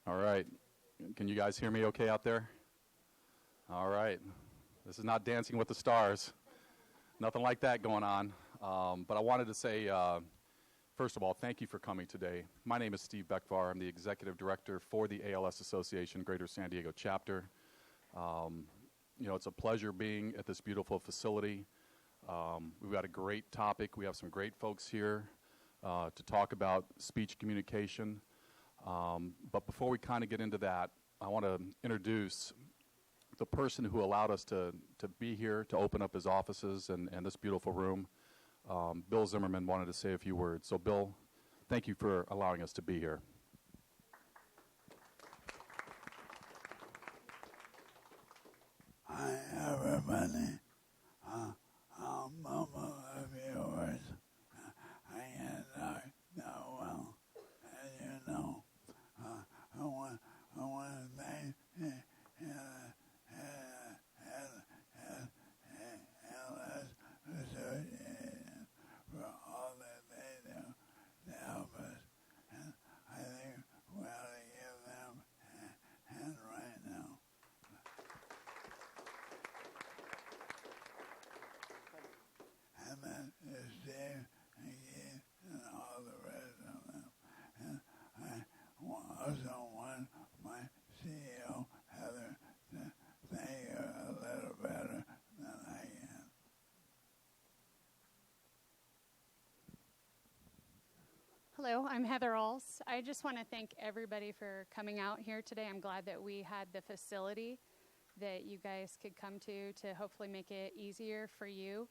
All right. Can you guys hear me okay out there? All right. This is not Dancing with the Stars. Nothing like that going on. But I wanted to say, first of all, thank you for coming today. My name is Steve Beckvar. I'm the Executive Director for the ALS Association Greater San Diego Chapter. It's a pleasure being at this beautiful facility. We've got a great topic. We have some great folks here to talk about speech communication. But before we kind of get into that, I want to introduce the person who allowed us to be here, to open up his offices and this beautiful room. Bill Zimmerman wanted to say a few words. So, Bill, thank you for allowing us to be here. Hi, everybody. Mama of yours. I am not well, as you know. I want to thank LS Association for all that they do to help us. And I think we ought to give them a hand right now. And then there's Dave and Keith and all the rest of them. And I also want my CEO, Heather, to thank her a little better than I can. Hello, I'm Heather Alls. I just want to thank everybody for coming out here today. I'm glad that we had the facility that you guys could come to hopefully make it easier for you.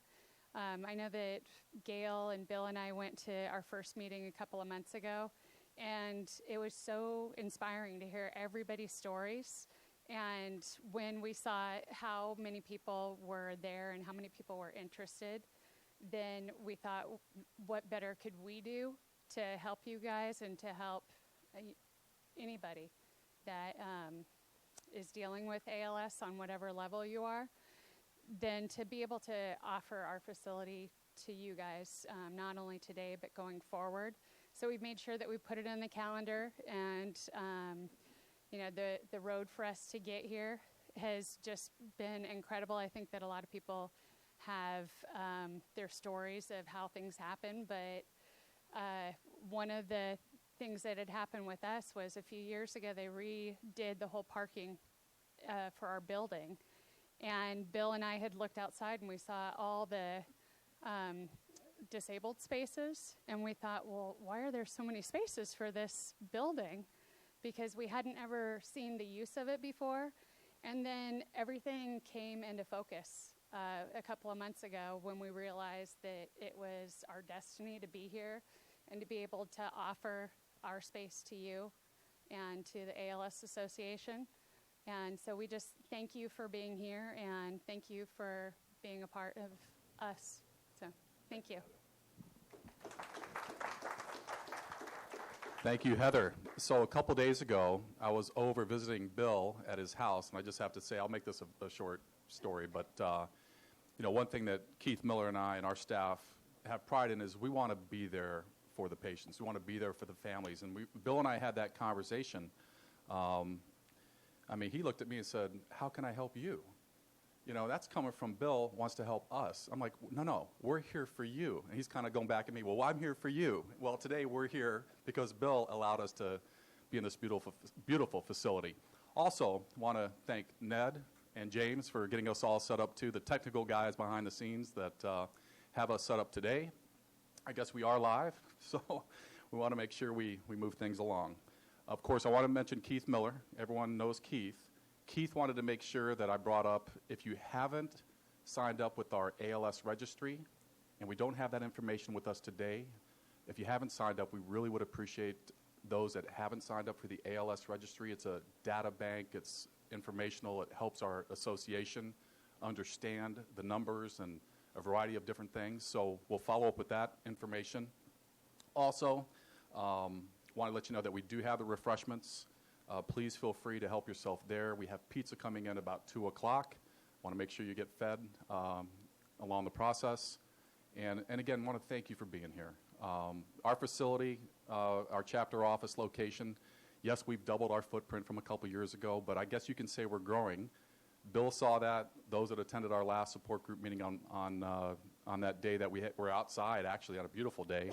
I know that Gail and Bill and I went to our first meeting a couple of months ago, and it was so inspiring to hear everybody's stories. And when we saw how many people were there and how many people were interested, then we thought, what better could we do to help you guys and to help anybody that is dealing with ALS on whatever level you are, than to be able to offer our facility to you guys, not only today but going forward. So we've made sure that we put it in the calendar, and the road for us to get here has just been incredible. I think that a lot of people have their stories of how things happen, but one of the things that had happened with us was a few years ago they redid the whole parking for our building. And Bill and I had looked outside and we saw all the disabled spaces, and we thought, well, why are there so many spaces for this building? Because we hadn't ever seen the use of it before. And then everything came into focus a couple of months ago when we realized that it was our destiny to be here and to be able to offer our space to you and to the ALS Association. And so we just thank you for being here, and thank you for being a part of us. So thank you. Thank you, Heather. So a couple days ago, I was over visiting Bill at his house, and I just have to say, I'll make this a short story, but one thing that Keith Miller and I and our staff have pride in is we want to be there for the patients. We want to be there for the families. And Bill and I had that conversation. He looked at me and said, how can I help you? That's coming from Bill wants to help us. I'm like, no, we're here for you. And he's kind of going back at me, well, I'm here for you. Well, today we're here because Bill allowed us to be in this beautiful facility. Also, want to thank Ned and James for getting us all set up too, the technical guys behind the scenes that have us set up today. I guess we are live, so we want to make sure we move things along. Of course, I want to mention Keith Miller. Everyone knows Keith. Keith wanted to make sure that I brought up, if you haven't signed up with our ALS registry, and we don't have that information with us today, if you haven't signed up, we really would appreciate those that haven't signed up for the ALS registry. It's a data bank. It's informational. It helps our association understand the numbers and a variety of different things. So we'll follow up with that information. Also, want to let you know that we do have the refreshments. Please feel free to help yourself there. We have pizza coming in about 2 o'clock. Want to make sure you get fed along the process. And again, want to thank you for being here. Our facility, our chapter office location Yes, we've doubled our footprint from a couple years ago, but I guess you can say we're growing. Bill saw that. Those that attended our last support group meeting on that day that were outside, actually on a beautiful day,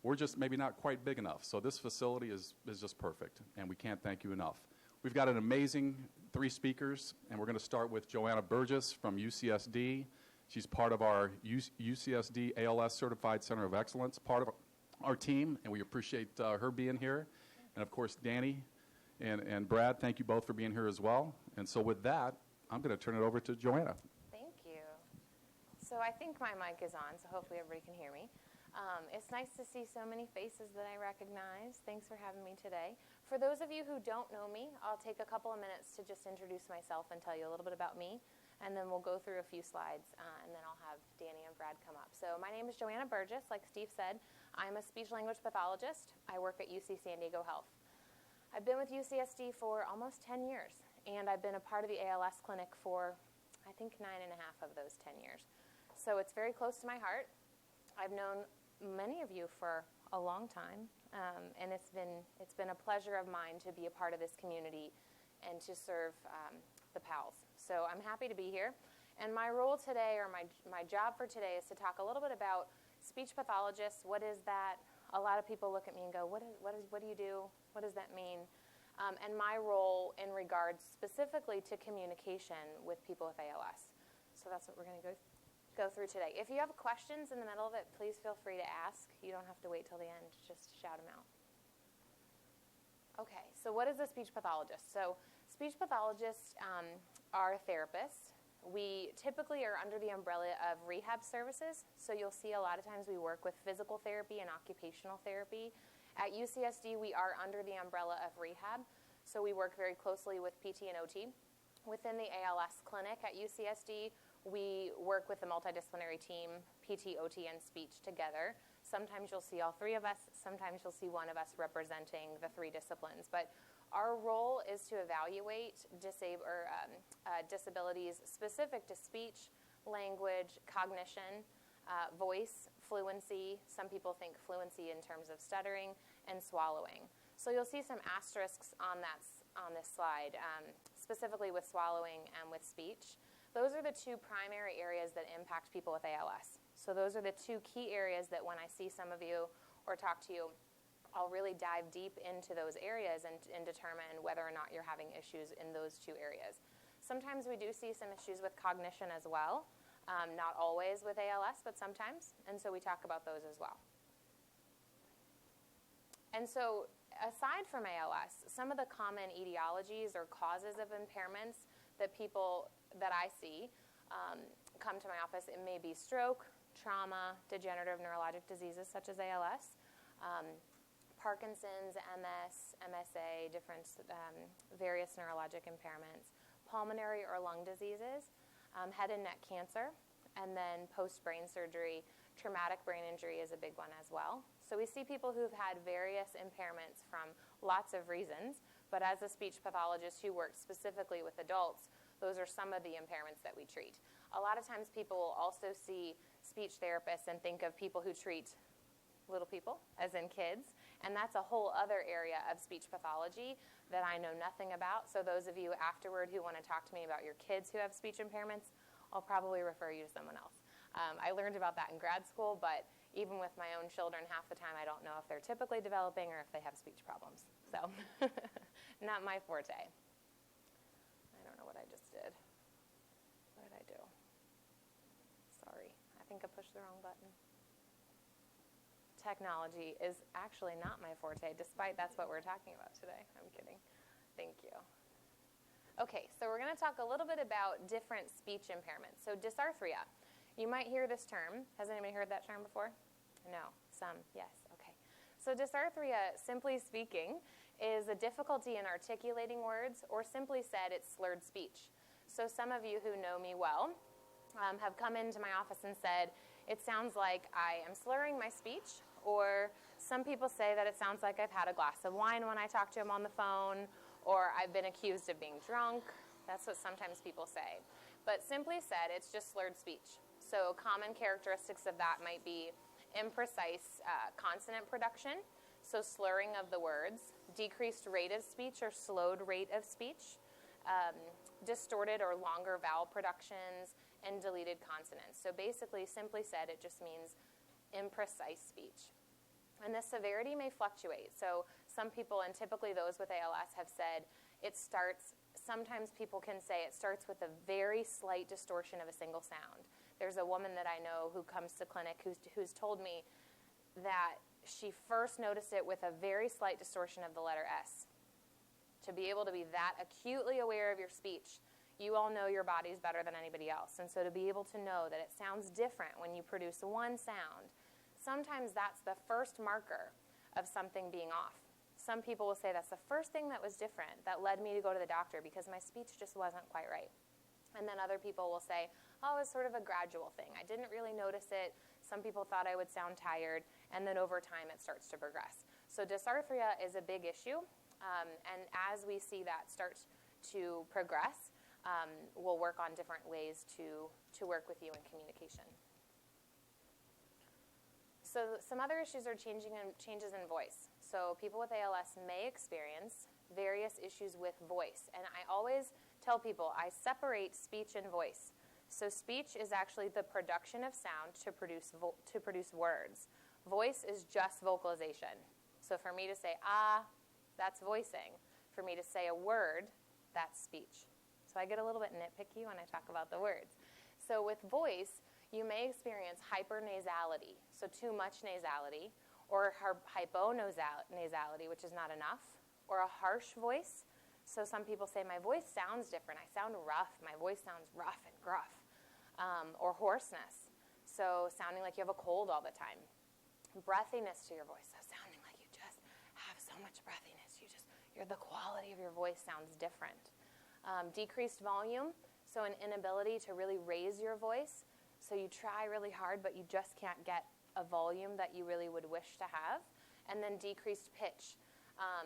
we're just maybe not quite big enough. So this facility is just perfect, and we can't thank you enough. We've got an amazing 3 speakers, and we're going to start with Joanna Burgess from UCSD. She's part of our UCSD ALS Certified Center of Excellence, part of our team, and we appreciate her being here. And, of course, Danny and Brad, thank you both for being here as well. And so with that, I'm going to turn it over to Joanna. Thank you. So I think my mic is on, so hopefully everybody can hear me. It's nice to see so many faces that I recognize. Thanks for having me today. For those of you who don't know me, I'll take a couple of minutes to just introduce myself and tell you a little bit about me, and then we'll go through a few slides, and then I'll have Danny and Brad come up. So my name is Joanna Burgess. Like Steve said, I'm a speech-language pathologist. I work at UC San Diego Health. I've been with UCSD for almost 10 years, and I've been a part of the ALS clinic for, I think, 9.5 of those 10 years. So it's very close to my heart. I've known many of you for a long time, and it's been a pleasure of mine to be a part of this community and to serve the PALS. So I'm happy to be here. And my role today, or my job for today, is to talk a little bit about speech pathologists. What is that? A lot of people look at me and go, what do you do? What does that mean? And my role in regards specifically to communication with people with ALS. So that's what we're going to go through today. If you have questions in the middle of it, please feel free to ask. You don't have to wait till the end. Just shout them out. Okay, so what is a speech pathologist? So speech pathologists are therapists. We typically are under the umbrella of rehab services. So you'll see a lot of times we work with physical therapy and occupational therapy. At UCSD, we are under the umbrella of rehab. So we work very closely with PT and OT. Within the ALS clinic at UCSD, we work with the multidisciplinary team, PT, OT, and speech together. Sometimes you'll see all 3 of us. Sometimes you'll see one of us representing the 3 disciplines. But our role is to evaluate disabilities specific to speech, language, cognition, voice, fluency. Some people think fluency in terms of stuttering, and swallowing. So you'll see some asterisks on this slide, specifically with swallowing and with speech. Those are the 2 primary areas that impact people with ALS. So those are the 2 key areas that when I see some of you or talk to you, I'll really dive deep into those areas and determine whether or not you're having issues in those 2 areas. Sometimes we do see some issues with cognition as well, not always with ALS, but sometimes, and so we talk about those as well. And so aside from ALS, some of the common etiologies or causes of impairments that I see come to my office, it may be stroke, trauma, degenerative neurologic diseases such as ALS, Parkinson's, MS, MSA, different various neurologic impairments, pulmonary or lung diseases, head and neck cancer, and then post-brain surgery, traumatic brain injury is a big one as well. So we see people who've had various impairments from lots of reasons, but as a speech pathologist who works specifically with adults, those are some of the impairments that we treat. A lot of times people will also see speech therapists and think of people who treat little people, as in kids, and that's a whole other area of speech pathology that I know nothing about. So those of you afterward who want to talk to me about your kids who have speech impairments, I'll probably refer you to someone else. I learned about that in grad school, but even with my own children, half the time I don't know if they're typically developing or if they have speech problems. So not my forte. I don't know what I just did. What did I do? Sorry, I think I pushed the wrong button. Technology is actually not my forte, despite that's what we're talking about today. I'm kidding. Thank you. Okay, so we're going to talk a little bit about different speech impairments. So dysarthria. You might hear this term. Has anybody heard that term before? No. Some. Yes. Okay. So dysarthria, simply speaking, is a difficulty in articulating words, or simply said, it's slurred speech. So some of you who know me well have come into my office and said, it sounds like I am slurring my speech, or some people say that it sounds like I've had a glass of wine when I talk to them on the phone, or I've been accused of being drunk. That's what sometimes people say. But simply said, it's just slurred speech. So common characteristics of that might be imprecise consonant production, so slurring of the words, decreased rate of speech or slowed rate of speech, distorted or longer vowel productions, and deleted consonants. So basically, simply said, it just means imprecise speech. And the severity may fluctuate. So some people, and typically those with ALS, have said it starts, sometimes people can say it starts with a very slight distortion of a single sound. There's a woman that I know who comes to clinic who's told me that she first noticed it with a very slight distortion of the letter S. To be able to be that acutely aware of your speech, you all know your bodies better than anybody else. And so to be able to know that it sounds different when you produce one sound, sometimes that's the first marker of something being off. Some people will say that's the first thing that was different that led me to go to the doctor because my speech just wasn't quite right. And then other people will say, oh, it's sort of a gradual thing. I didn't really notice it. Some people thought I would sound tired, and then over time it starts to progress. So dysarthria is a big issue, and as we see that start to progress, we'll work on different ways to work with you in communication. So some other issues are changes in voice. So people with ALS may experience various issues with voice. And I always tell people I separate speech and voice. So speech is actually the production of sound to produce words. Voice is just vocalization. So for me to say, ah, that's voicing. For me to say a word, that's speech. So I get a little bit nitpicky when I talk about the words. So with voice, you may experience hypernasality, so too much nasality, or hyponasality, which is not enough, or a harsh voice. So some people say, my voice sounds different. I sound rough. My voice sounds rough and gruff. Or hoarseness, so sounding like you have a cold all the time. Breathiness to your voice, so sounding like you just have so much breathiness. The quality of your voice sounds different. Decreased volume, so an inability to really raise your voice. So you try really hard, but you just can't get a volume that you really would wish to have. And then decreased pitch.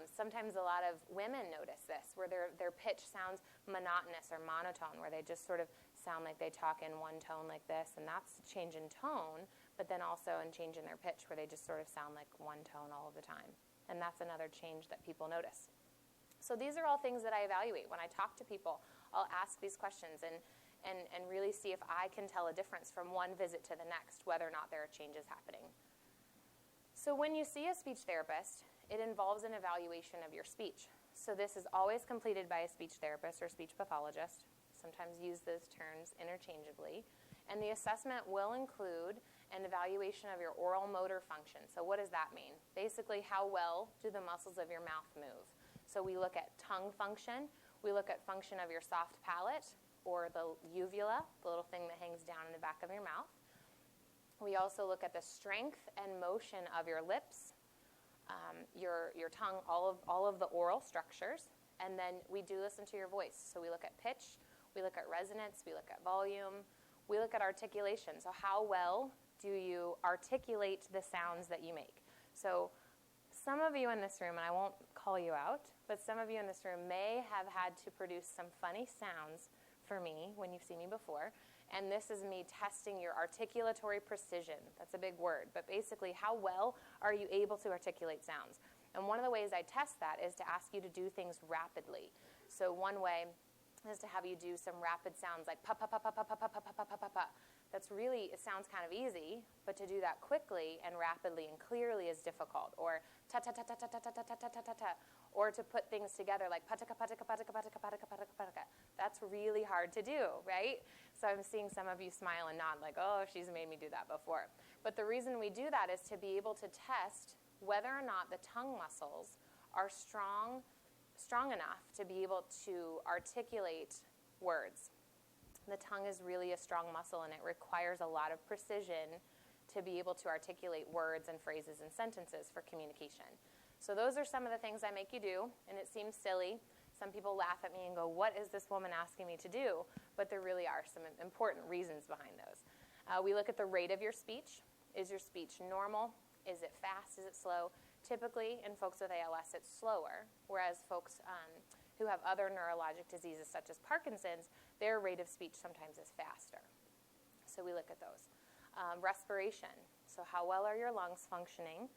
Sometimes a lot of women notice this, where their pitch sounds monotonous or monotone, where they just sort of sound like they talk in one tone like this, and that's a change in tone, but then also in change in their pitch, where they just sort of sound like one tone all of the time. And that's another change that people notice. So these are all things that I evaluate. When I talk to people, I'll ask these questions and really see if I can tell a difference from one visit to the next, whether or not there are changes happening. So when you see a speech therapist, it involves an evaluation of your speech. So this is always completed by a speech therapist or speech pathologist. Sometimes use those terms interchangeably. And the assessment will include an evaluation of your oral motor function. So what does that mean? Basically, how well do the muscles of your mouth move? So we look at tongue function. We look at function of your soft palate, or the uvula, the little thing that hangs down in the back of your mouth. We also look at the strength and motion of your lips, your tongue, all of the oral structures. And then we do listen to your voice. So we look at pitch, we look at resonance, we look at volume, we look at articulation. So how well do you articulate the sounds that you make? So some of you in this room, and I won't call you out, but some of you in this room may have had to produce some funny sounds for me when you've seen me before. And this is me testing your articulatory precision. That's a big word. But basically, how well are you able to articulate sounds? And one of the ways I test that is to ask you to do things rapidly. So one way is to have you do some rapid sounds like pa pa pa pa pa pa pa pa pa pa pa pa. That's really, it sounds kind of easy, but to do that quickly and rapidly and clearly is difficult. Or ta ta ta ta ta ta ta ta ta ta ta ta. Or to put things together like pataka pataka pataka pataka pataka pataka pataka. That's really hard to do, right? So I'm seeing some of you smile and nod like, oh, she's made me do that before. But the reason we do that is to be able to test whether or not the tongue muscles are strong enough to be able to articulate words. The tongue is really a strong muscle, and it requires a lot of precision to be able to articulate words and phrases and sentences for communication. So those are some of the things I make you do, and it seems silly. Some people laugh at me and go, what is this woman asking me to do? But there really are some important reasons behind those. We look at the rate of your speech. Is your speech normal? Is it fast? Is it slow? Typically, in folks with ALS, it's slower, whereas folks who have other neurologic diseases such as Parkinson's, their rate of speech sometimes is faster. So we look at those. Respiration. So how well are your lungs functioning?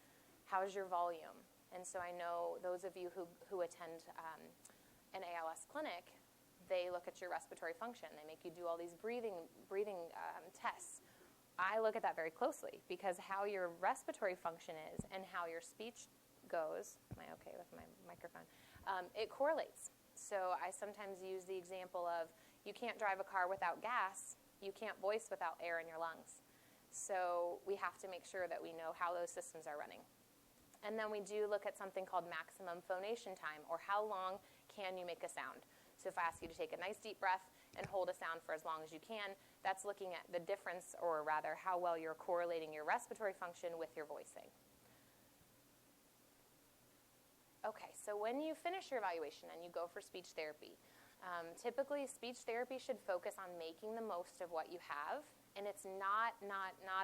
How's your volume? And so I know those of you who attend an ALS clinic, they look at your respiratory function. They make you do all these breathing tests. I look at that very closely because how your respiratory function is and how your speech goes, am I okay with my microphone? It correlates. So I sometimes use the example of you can't drive a car without gas, you can't voice without air in your lungs. So we have to make sure that we know how those systems are running. And then we do look at something called maximum phonation time, or how long can you make a sound. So if I ask you to take a nice deep breath and hold a sound for as long as you can, that's looking at the difference, or rather how well you're correlating your respiratory function with your voicing. Okay, so when you finish your evaluation and you go for speech therapy, typically speech therapy should focus on making the most of what you have, and it's not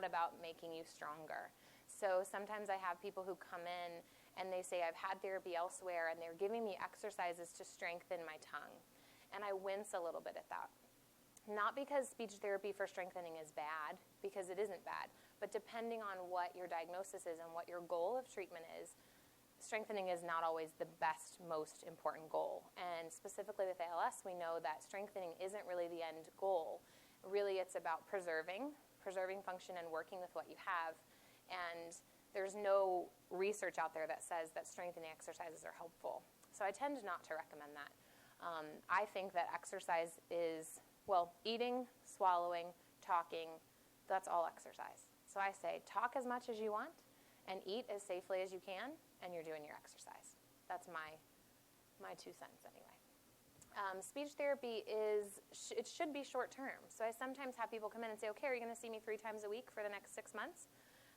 about making you stronger. So sometimes I have people who come in and they say, I've had therapy elsewhere, and they're giving me exercises to strengthen my tongue. And I wince a little bit at that. Not because speech therapy for strengthening is bad, because it isn't bad, but depending on what your diagnosis is and what your goal of treatment is, strengthening is not always the best, most important goal. And specifically with ALS, we know that strengthening isn't really the end goal. Really, it's about preserving function and working with what you have. And there's no research out there that says that strengthening exercises are helpful. So I tend not to recommend that. I think that exercise is, eating, swallowing, talking, that's all exercise. So I say talk as much as you want and eat as safely as you can, and you're doing your exercise. That's my 2 cents anyway. Speech therapy it should be short term. So I sometimes have people come in and say, okay, are you going to see me 3 times a week for the next 6 months?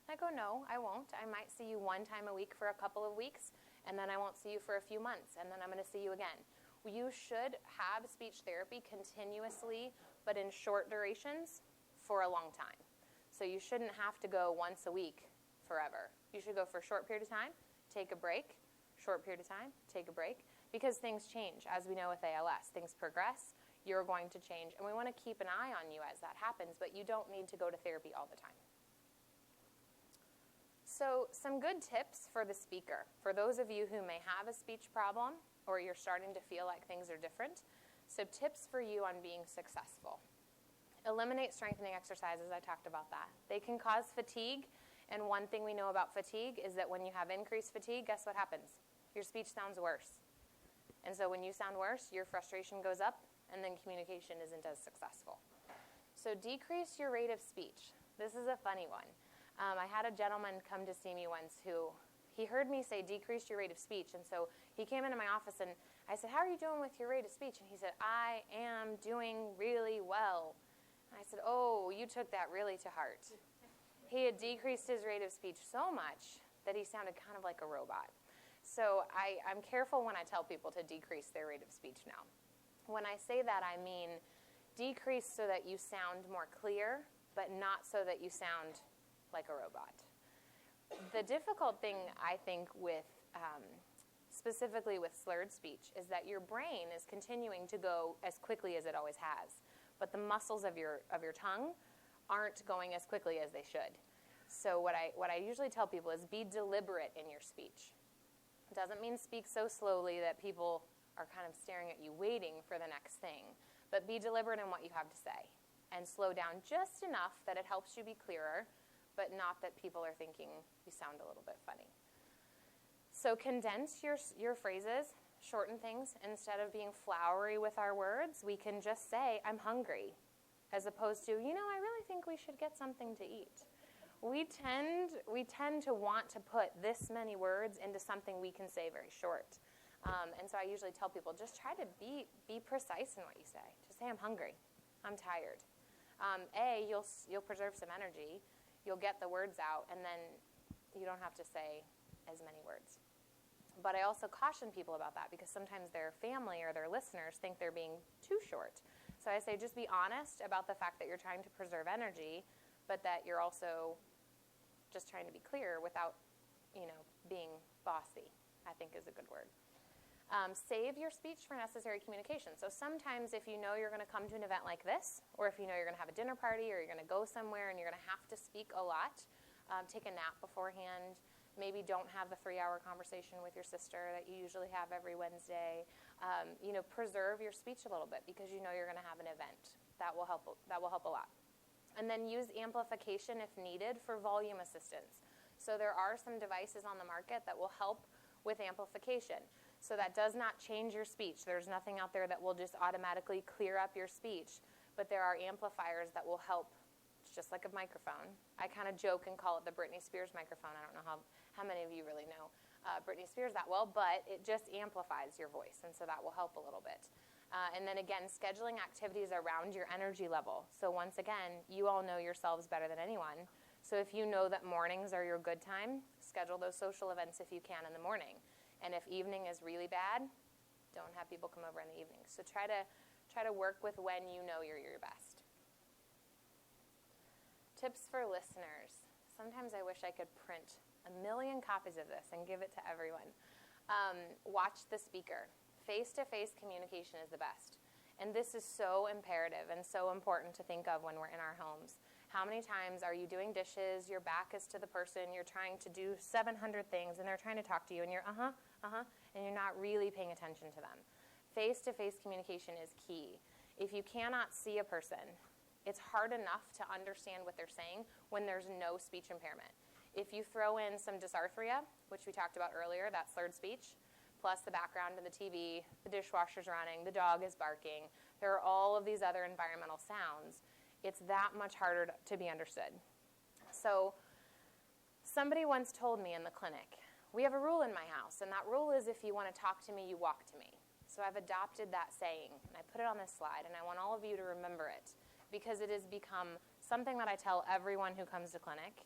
I go, no, I won't. I might see you 1 time a week for a couple of weeks, and then I won't see you for a few months, and then I'm going to see you again. You should have speech therapy continuously, but in short durations for a long time. So you shouldn't have to go once a week forever. You should go for a short period of time, take a break, short period of time, take a break, because things change. As we know with ALS, things progress, you're going to change, and we want to keep an eye on you as that happens, but you don't need to go to therapy all the time. So some good tips for the speaker. For those of you who may have a speech problem or you're starting to feel like things are different, so tips for you on being successful. Eliminate strengthening exercises. I talked about that. They can cause fatigue, and one thing we know about fatigue is that when you have increased fatigue, guess what happens? Your speech sounds worse. And so when you sound worse, your frustration goes up, and then communication isn't as successful. So decrease your rate of speech. This is a funny one. I had a gentleman come to see me once who, he heard me say decrease your rate of speech, and so he came into my office and I said, how are you doing with your rate of speech? And he said, I am doing really well. And I said, oh, you took that really to heart. He had decreased his rate of speech so much that he sounded kind of like a robot. So I'm careful when I tell people to decrease their rate of speech now. When I say that, I mean decrease so that you sound more clear, but not so that you sound like a robot. The difficult thing, I think, with specifically with slurred speech is that your brain is continuing to go as quickly as it always has, but the muscles of your tongue aren't going as quickly as they should. So what I usually tell people is be deliberate in your speech. It doesn't mean speak so slowly that people are kind of staring at you waiting for the next thing, but be deliberate in what you have to say and slow down just enough that it helps you be clearer, but not that people are thinking you sound a little bit funny. So condense your phrases, shorten things. Instead of being flowery with our words, we can just say, I'm hungry, as opposed to, I really think we should get something to eat. We tend to want to put this many words into something we can say very short. And so I usually tell people, just try to be precise in what you say. Just say, I'm hungry, I'm tired. You'll preserve some energy. You'll get the words out, and then you don't have to say as many words. But I also caution people about that because sometimes their family or their listeners think they're being too short. So I say just be honest about the fact that you're trying to preserve energy, but that you're also just trying to be clear without, being bossy, I think is a good word. Save your speech for necessary communication. So sometimes if you know you're going to come to an event like this, or if you know you're going to have a dinner party, or you're going to go somewhere and you're going to have to speak a lot, take a nap beforehand. maybe don't have the 3-hour conversation with your sister that you usually have every Wednesday. Preserve your speech a little bit because you know you're going to have an event. That will help a lot. And then use amplification if needed for volume assistance. So there are some devices on the market that will help with amplification. So that does not change your speech. There's nothing out there that will just automatically clear up your speech. But there are amplifiers that will help. It's just like a microphone. I kind of joke and call it the Britney Spears microphone. I don't know how many of you really know Britney Spears that well, but it just amplifies your voice, and so that will help a little bit. And then again, scheduling activities around your energy level. So once again, you all know yourselves better than anyone. So if you know that mornings are your good time, schedule those social events if you can in the morning. And if evening is really bad, don't have people come over in the evening. So try to work with when you know you're your best. Tips for listeners. Sometimes I wish I could print 1,000,000 copies of this and give it to everyone. Watch the speaker. Face-to-face communication is the best. And this is so imperative and so important to think of when we're in our homes. How many times are you doing dishes, your back is to the person, you're trying to do 700 things, and they're trying to talk to you, and you're and you're not really paying attention to them. Face-to-face communication is key. If you cannot see a person, it's hard enough to understand what they're saying when there's no speech impairment. If you throw in some dysarthria, which we talked about earlier, that slurred speech, plus the background of the TV, the dishwasher's running, the dog is barking, there are all of these other environmental sounds, it's that much harder to be understood. So somebody once told me in the clinic, we have a rule in my house, and that rule is if you want to talk to me, you walk to me. So I've adopted that saying, and I put it on this slide, and I want all of you to remember it, because it has become something that I tell everyone who comes to clinic.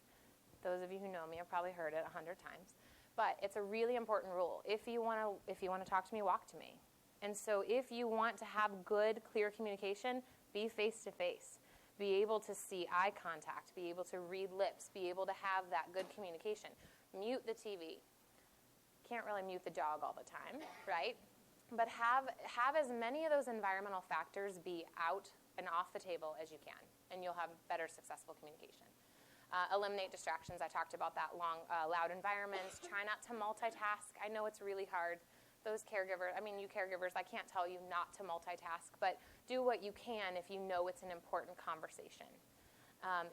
Those of you who know me have probably heard it 100 times. But it's a really important rule. If you want to talk to me, walk to me. And so if you want to have good, clear communication, be face-to-face. Be able to see eye contact. Be able to read lips. Be able to have that good communication. Mute the TV. Can't really mute the dog all the time, right? But have as many of those environmental factors be out and off the table as you can, and you'll have better, successful communication. Eliminate distractions. I talked about that loud environments. Try not to multitask. I know it's really hard. Those caregivers, you caregivers, I can't tell you not to multitask, but do what you can if you know it's an important conversation.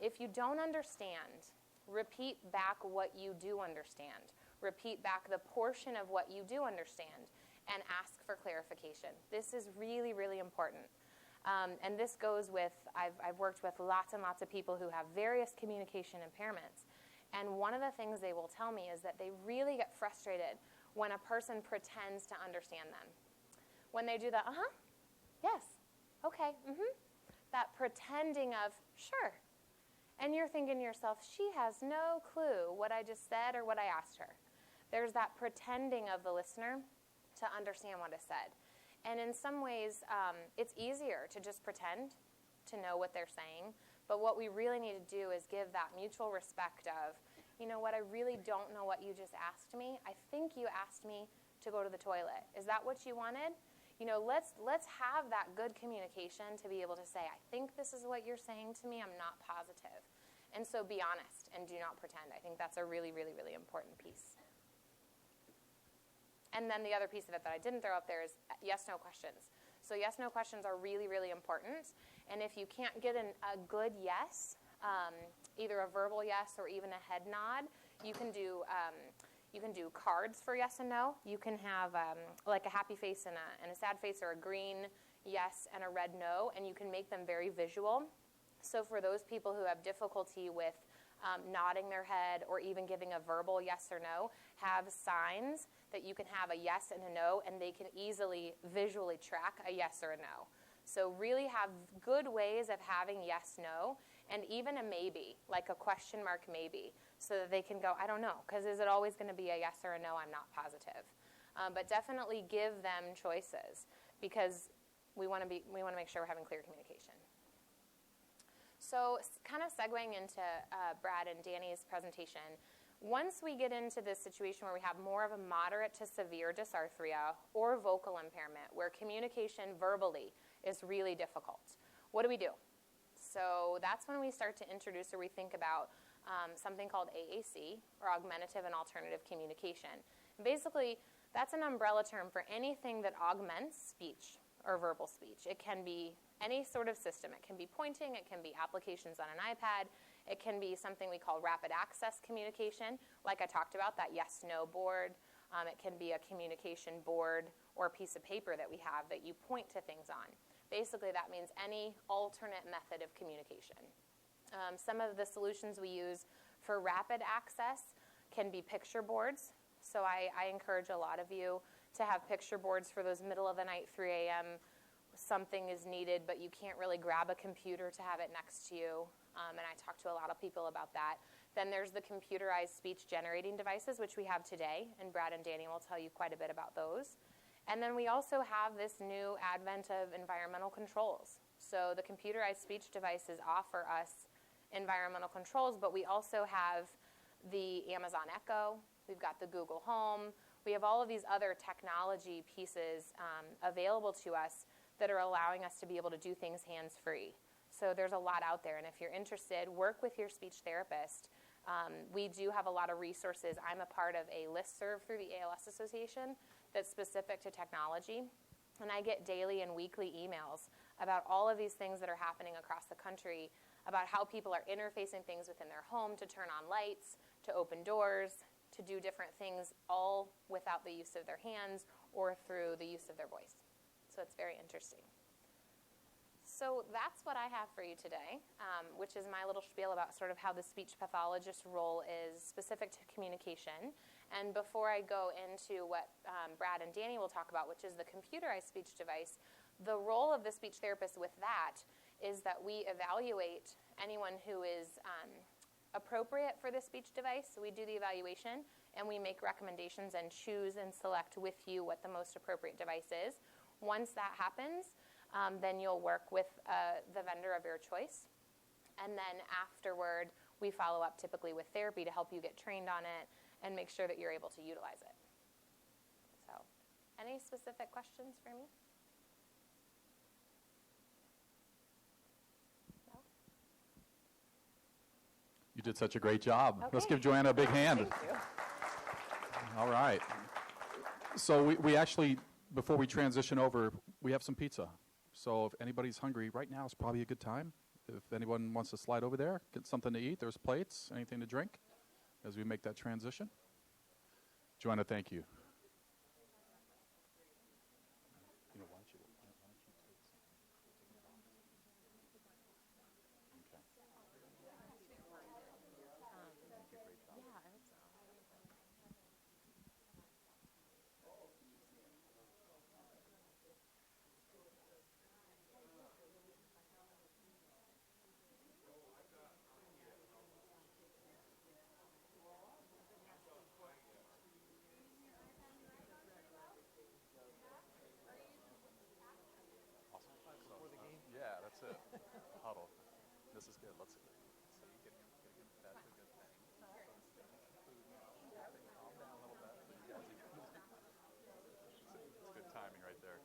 If you don't understand, repeat back what you do understand. Repeat back the portion of what you do understand and ask for clarification. This is really, really important. And this goes with, I've worked with lots and lots of people who have various communication impairments. And one of the things they will tell me is that they really get frustrated when a person pretends to understand them. When they do the, yes, okay, that pretending of, sure. And you're thinking to yourself, she has no clue what I just said or what I asked her. There's that pretending of the listener to understand what is said. And in some ways, it's easier to just pretend to know what they're saying. But what we really need to do is give that mutual respect of, you know what, I really don't know what you just asked me. I think you asked me to go to the toilet. Is that what you wanted? Let's have that good communication to be able to say, I think this is what you're saying to me. I'm not positive. And so be honest and do not pretend. I think that's a really, really, really important piece. And then the other piece of it that I didn't throw up there is yes-no questions. So yes-no questions are really, really important. And if you can't get a good yes, either a verbal yes or even a head nod, you can do cards for yes and no. You can have like a happy face and a sad face, or a green yes and a red no, and you can make them very visual. So for those people who have difficulty with nodding their head or even giving a verbal yes or no, have signs that you can have a yes and a no, and they can easily visually track a yes or a no. So really have good ways of having yes, no, and even a maybe, like a question mark maybe, so that they can go, I don't know, because is it always going to be a yes or a no? I'm not positive. But definitely give them choices, because we want to make sure we're having clear communication. So kind of segueing into Brad and Danny's presentation, once we get into this situation where we have more of a moderate to severe dysarthria or vocal impairment, where communication verbally is really difficult, what do we do? So that's when we start to introduce, or we think about something called AAC, or Augmentative and Alternative Communication. And basically, that's an umbrella term for anything that augments speech or verbal speech. It can be any sort of system. It can be pointing. It can be applications on an iPad. It can be something we call rapid access communication, like I talked about, that yes-no board. It can be a communication board or a piece of paper that we have that you point to things on. Basically, that means any alternate method of communication. Some of the solutions we use for rapid access can be picture boards. So I encourage a lot of you to have picture boards for those middle of the night, 3 a.m. Something is needed, but you can't really grab a computer to have it next to you. And I talk to a lot of people about that. Then there's the computerized speech generating devices, which we have today, and Brad and Danny will tell you quite a bit about those. And then we also have this new advent of environmental controls. So the computerized speech devices offer us environmental controls, but we also have the Amazon Echo, we've got the Google Home, we have all of these other technology pieces available to us that are allowing us to be able to do things hands-free. So there's a lot out there, and if you're interested, work with your speech therapist. We do have a lot of resources. I'm a part of a listserv through the ALS Association that's specific to technology, and I get daily and weekly emails about all of these things that are happening across the country, about how people are interfacing things within their home to turn on lights, to open doors, to do different things, all without the use of their hands or through the use of their voice. So it's very interesting. So that's what I have for you today, which is my little spiel about sort of how the speech pathologist role is specific to communication. And before I go into what Brad and Danny will talk about, which is the computerized speech device, the role of the speech therapist with that is that we evaluate anyone who is appropriate for the speech device. So we do the evaluation, and we make recommendations and choose and select with you what the most appropriate device is. Once that happens, then you'll work with the vendor of your choice. And then afterward, we follow up typically with therapy to help you get trained on it and make sure that you're able to utilize it. So, any specific questions for me? No? You did such a great job. Okay. Let's give Joanna a big hand. Thank you. All right. So we actually, before we transition over, we have some pizza. So if anybody's hungry, right now is probably a good time. If anyone wants to slide over there, get something to eat, there's plates, anything to drink as we make that transition. Joanna, thank you. Yeah, that's it. Huddle. This is good. Let's. So you get that's a good thing. Calm down a little bit. It's good timing right there.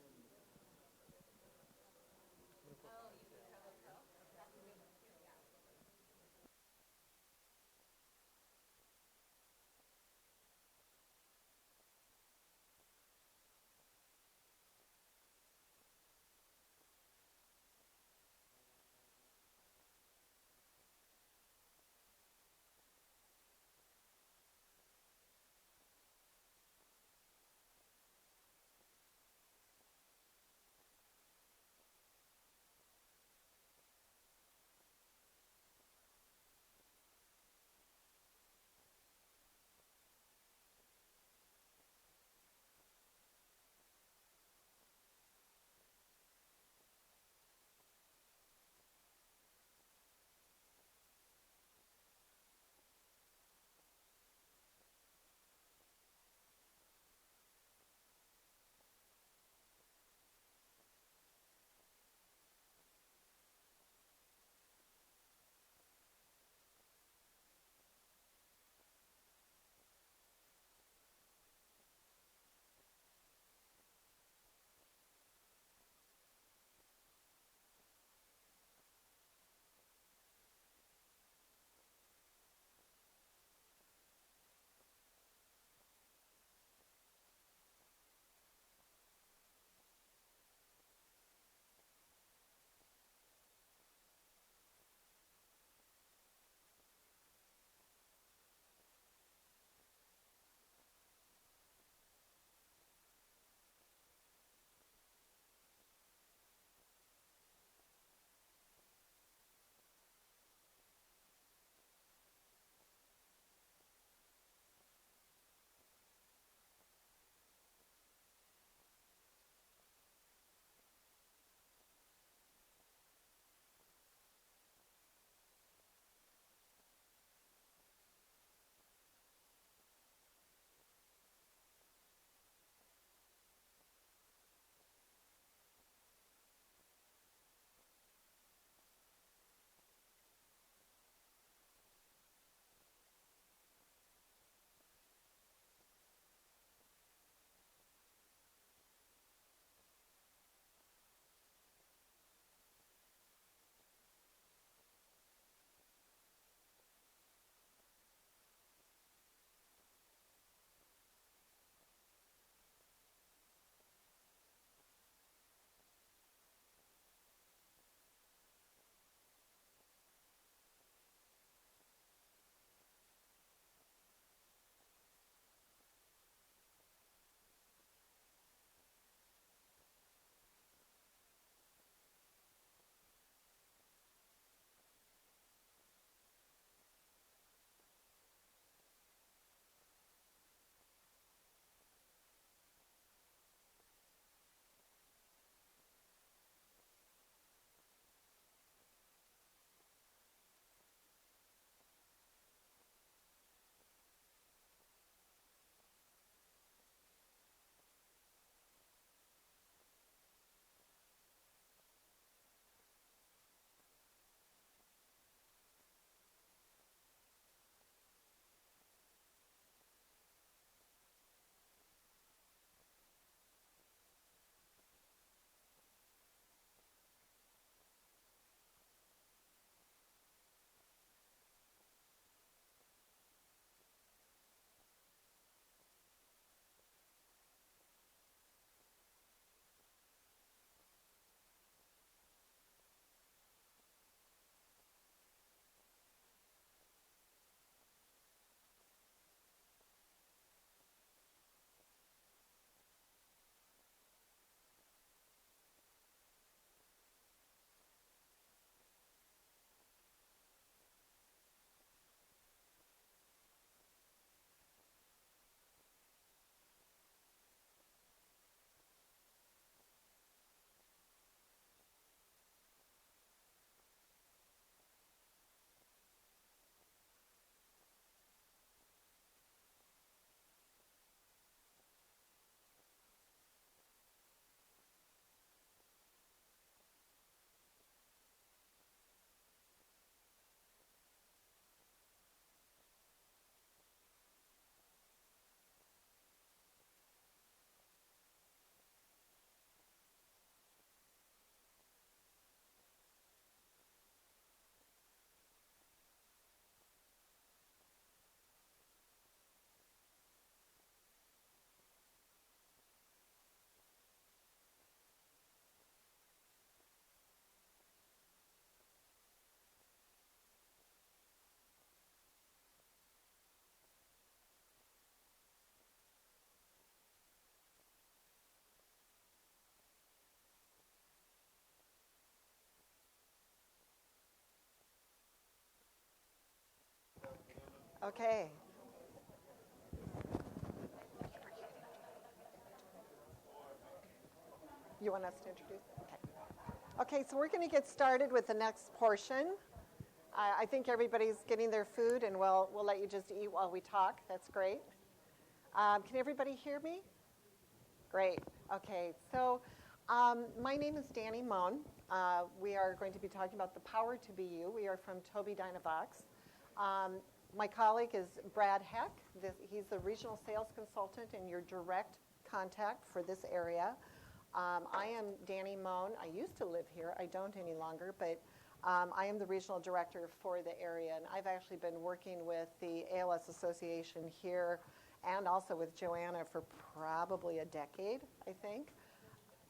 Okay. You want us to introduce? Okay. Okay, so we're going to get started with the next portion. I think everybody's getting their food, and we'll let you just eat while we talk. That's great. Can everybody hear me? Great. Okay, so my name is Danny Moan. We are going to be talking about the Power to Be You. We are from Tobii Dynavox. My colleague is Brad Heck. He's the regional sales consultant and your direct contact for this area. I am Danny Moan. I used to live here. I don't any longer, but I am the regional director for the area, and I've actually been working with the ALS Association here and also with Joanna for probably a decade, I think.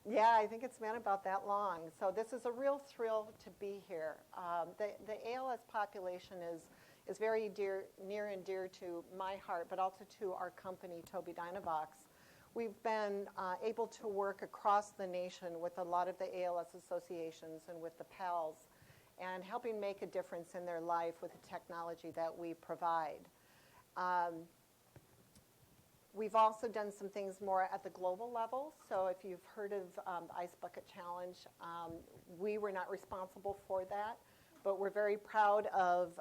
Yeah, I think it's been about that long. So this is a real thrill to be here. The ALS population is very near and dear to my heart, but also to our company, Tobii Dynavox. We've been able to work across the nation with a lot of the ALS associations and with the PALs, and helping make a difference in their life with the technology that we provide. We've also done some things more at the global level. So if you've heard of the Ice Bucket Challenge, we were not responsible for that, but we're very proud of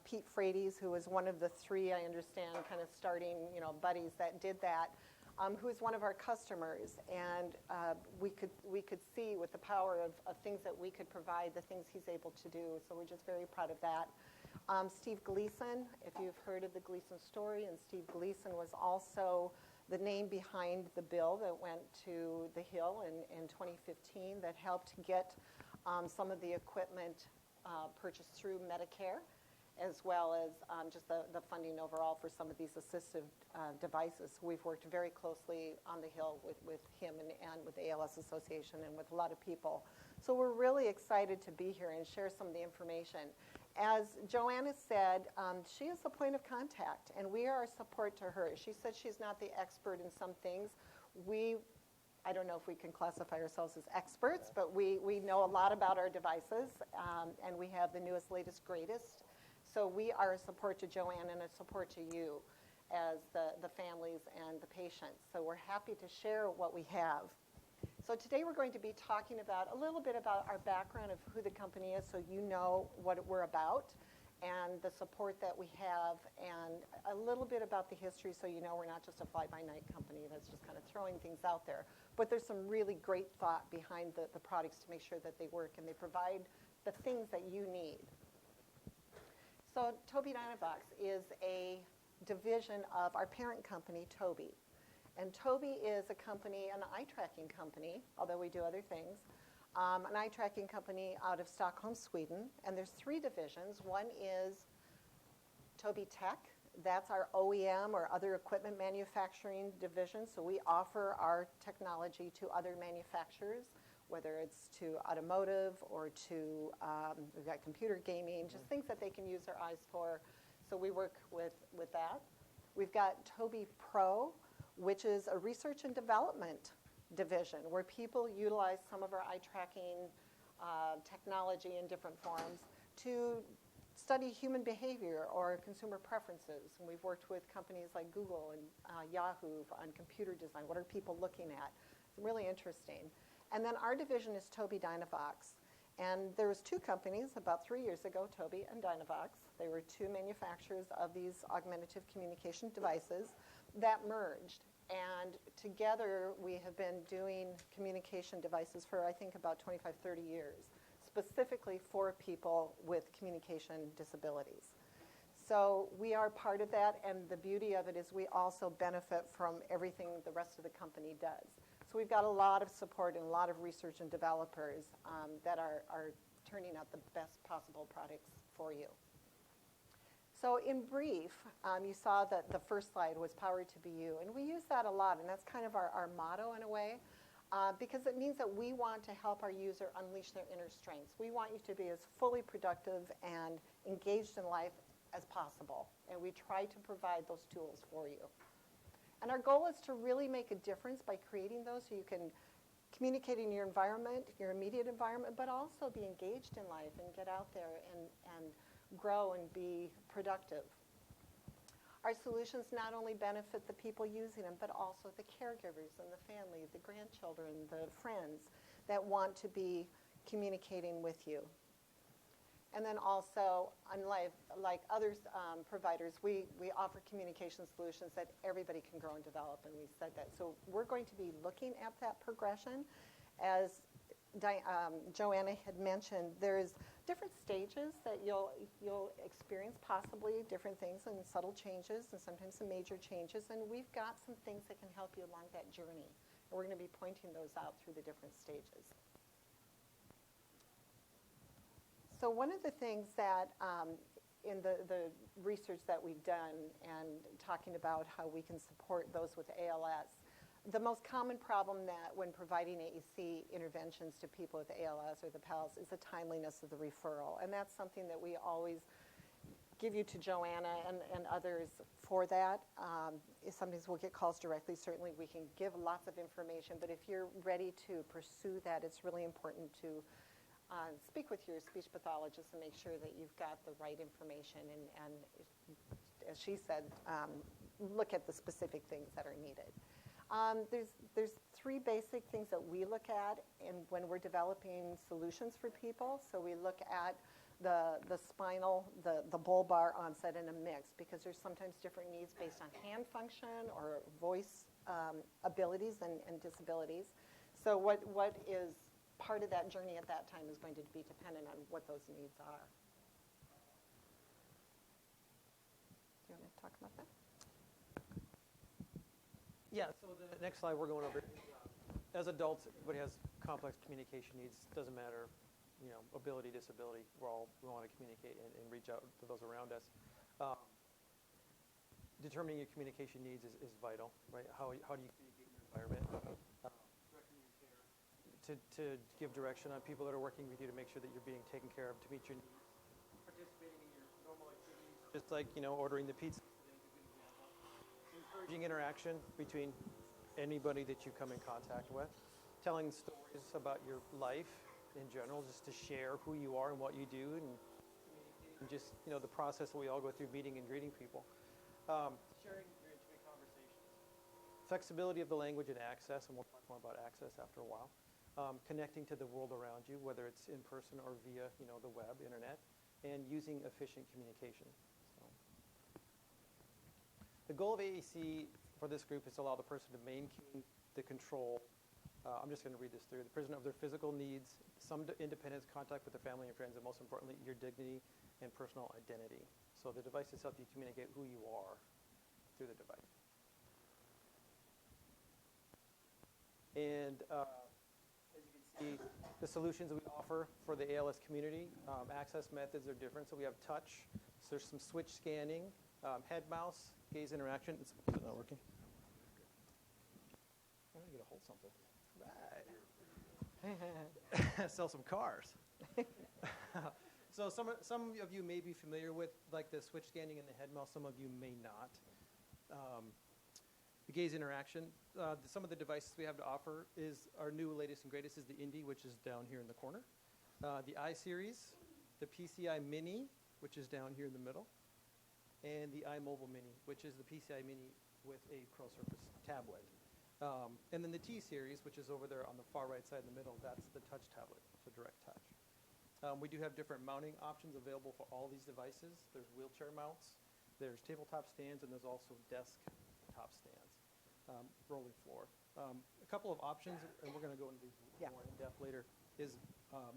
Pete Frates, who was one of the three, I understand, kind of starting buddies that did that, who is one of our customers. And we could see with the power of things that we could provide, the things he's able to do. So we're just very proud of that. Steve Gleason, if you've heard of the Gleason story, and Steve Gleason was also the name behind the bill that went to the Hill in 2015 that helped get some of the equipment purchased through Medicare, as well as just the funding overall for some of these assistive devices. We've worked very closely on the Hill with him and with the ALS Association and with a lot of people. So we're really excited to be here and share some of the information. As Joanna said, she is the point of contact, and we are a support to her. She said she's not the expert in some things. I don't know if we can classify ourselves as experts, but we know a lot about our devices, and we have the newest, latest, greatest. So we are a support to Joanne and a support to you as the families and the patients. So we're happy to share what we have. So today we're going to be talking about a little bit about our background of who the company is, so you know what we're about and the support that we have, and a little bit about the history, so you know we're not just a fly-by-night company that's just kind of throwing things out there. But there's some really great thought behind the products to make sure that they work and they provide the things that you need. So Tobii Dynavox is a division of our parent company, Tobii. And Tobii is a company, an eye tracking company, although we do other things, an eye tracking company out of Stockholm, Sweden. And there's three divisions. One is Tobii Tech. That's our OEM or other equipment manufacturing division. So we offer our technology to other manufacturers, whether it's to automotive or to, we've got computer gaming, just things that they can use their eyes for. So we work with that. We've got Tobii Pro, which is a research and development division where people utilize some of our eye tracking technology in different forms to study human behavior or consumer preferences. And we've worked with companies like Google and Yahoo on computer design. What are people looking at? It's really interesting. And then our division is Tobii Dynavox. And there was two companies about 3 years ago, Tobii and Dynavox. They were two manufacturers of these augmentative communication devices that merged. And together we have been doing communication devices for, I think, about 25, 30 years, specifically for people with communication disabilities. So we are part of that, and the beauty of it is we also benefit from everything the rest of the company does. So we've got a lot of support and a lot of research and developers that are turning out the best possible products for you. So in brief, you saw that the first slide was Power to Be You, and we use that a lot, and that's kind of our motto in a way, because it means that we want to help our user unleash their inner strengths. We want you to be as fully productive and engaged in life as possible, and we try to provide those tools for you. And our goal is to really make a difference by creating those so you can communicate in your environment, your immediate environment, but also be engaged in life and get out there and grow and be productive. Our solutions not only benefit the people using them, but also the caregivers and the family, the grandchildren, the friends that want to be communicating with you. And then also, unlike other providers, we offer communication solutions that everybody can grow and develop, and we said that. So we're going to be looking at that progression. As Joanna had mentioned, there's different stages that you'll experience, possibly different things and subtle changes and sometimes some major changes, and we've got some things that can help you along that journey. And we're going to be pointing those out through the different stages. So one of the things that in the research that we've done and talking about how we can support those with ALS, the most common problem that when providing AEC interventions to people with ALS or the PALS is the timeliness of the referral. And that's something that we always give you to Joanna and others for that. Sometimes we'll get calls directly. Certainly we can give lots of information, but if you're ready to pursue that, it's really important to speak with your speech pathologist and make sure that you've got the right information and as she said, look at the specific things that are needed. There's three basic things that we look at when we're developing solutions for people. So we look at the spinal, the bulbar onset in a mix, because there's sometimes different needs based on hand function or voice abilities and disabilities. So what is part of that journey at that time is going to be dependent on what those needs are. Do you want to talk about that? Yeah, so the next slide we're going over, as adults, everybody has complex communication needs. Doesn't matter, ability, disability. We want to communicate and reach out to those around us. Determining your communication needs is vital, right? How do you communicate in your environment? Directing your care to give direction on people that are working with you to make sure that you're being taken care of to meet your needs. Participating in your normal activities, just like ordering the pizza. Encouraging interaction between anybody that you come in contact with, telling stories about your life in general, just to share who you are and what you do, and just the process that we all go through, meeting and greeting people. Sharing your intimate conversations. Flexibility of the language and access, and we'll talk more about access after a while. Connecting to the world around you, whether it's in person or via the web, internet, and using efficient communication. The goal of AEC for this group is to allow the person to maintain the control. I'm just going to read this through. The person of their physical needs, some independence, contact with the family and friends, and most importantly, your dignity and personal identity. So the devices help you communicate who you are through the device. And as you can see, the solutions that we offer for the ALS community, access methods are different. So we have touch. So there's some switch scanning, head mouse, gaze interaction. Is it not working? I'm going to get a hold of something. Right. Sell some cars. So some of you may be familiar with like the switch scanning and the head mouse. Some of you may not. The gaze interaction. Some of the devices we have to offer is our new latest and greatest is the Indy, which is down here in the corner. The iSeries, the PCI Mini, which is down here in the middle, and the iMobile Mini, which is the PCI Mini with a Pro Surface tablet. And then the T-Series, which is over there on the far right side in the middle, that's the touch tablet, so direct touch. We do have different mounting options available for all these devices. There's wheelchair mounts, there's tabletop stands, and there's also desktop stands, rolling floor. A couple of options, and we're going to go into these more in depth later, is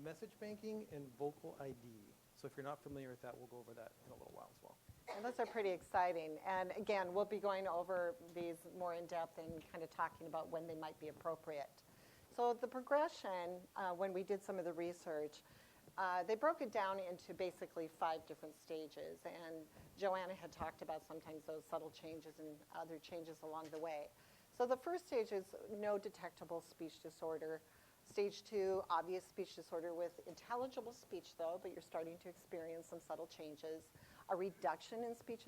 message banking and vocal ID. So if you're not familiar with that, we'll go over that in a little while as well. And those are pretty exciting. And again, we'll be going over these more in depth and kind of talking about when they might be appropriate. So the progression, when we did some of the research, they broke it down into basically 5 different stages. And Joanna had talked about sometimes those subtle changes and other changes along the way. So the first stage is no detectable speech disorder. Stage 2, obvious speech disorder with intelligible speech, though, but you're starting to experience some subtle changes. A reduction in speech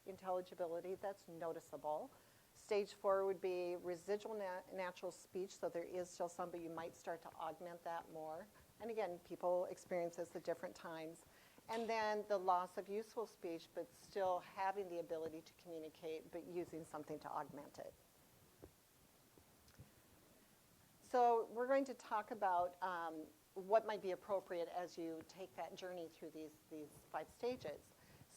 intelligibility that's noticeable. Stage 4 would be residual natural speech, so there is still some, but you might start to augment that more. And again, people experience this at different times. And then the loss of useful speech, but still having the ability to communicate, but using something to augment it. So we're going to talk about what might be appropriate as you take that journey through these 5 stages.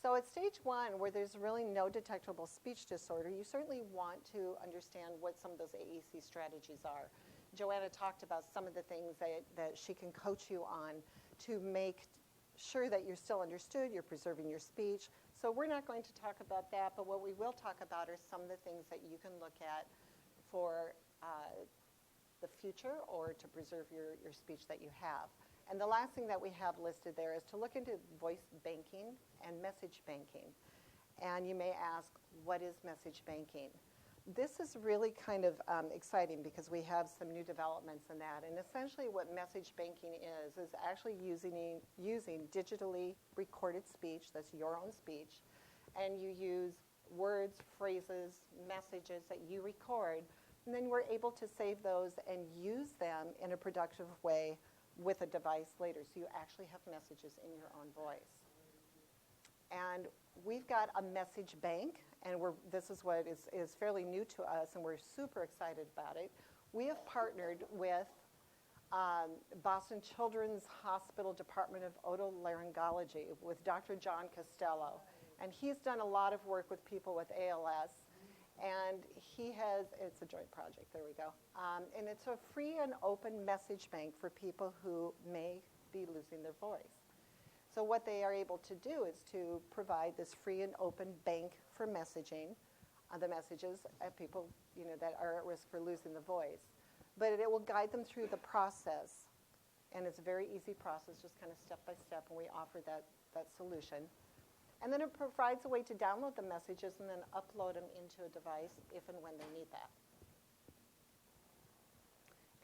So at stage 1, where there's really no detectable speech disorder, you certainly want to understand what some of those AAC strategies are. Joanna talked about some of the things that she can coach you on to make sure that you're still understood, you're preserving your speech. So we're not going to talk about that, but what we will talk about are some of the things that you can look at for the future or to preserve your speech that you have. And the last thing that we have listed there is to look into voice banking and message banking. And you may ask, what is message banking? This is really kind of exciting because we have some new developments in that. And essentially what message banking is actually using digitally recorded speech, that's your own speech, and you use words, phrases, messages that you record, and then we're able to save those and use them in a productive way with a device later. So you actually have messages in your own voice. And we've got a message bank, and this is what is fairly new to us, and we're super excited about it. We have partnered with Boston Children's Hospital Department of Otolaryngology with Dr. John Costello. And he's done a lot of work with people with ALS. And it's a joint project, there we go. And it's a free and open message bank for people who may be losing their voice. So what they are able to do is to provide this free and open bank for messaging, the messages of people that are at risk for losing the voice. But it will guide them through the process. And it's a very easy process, just kind of step by step, and we offer that solution. And then it provides a way to download the messages and then upload them into a device if and when they need that.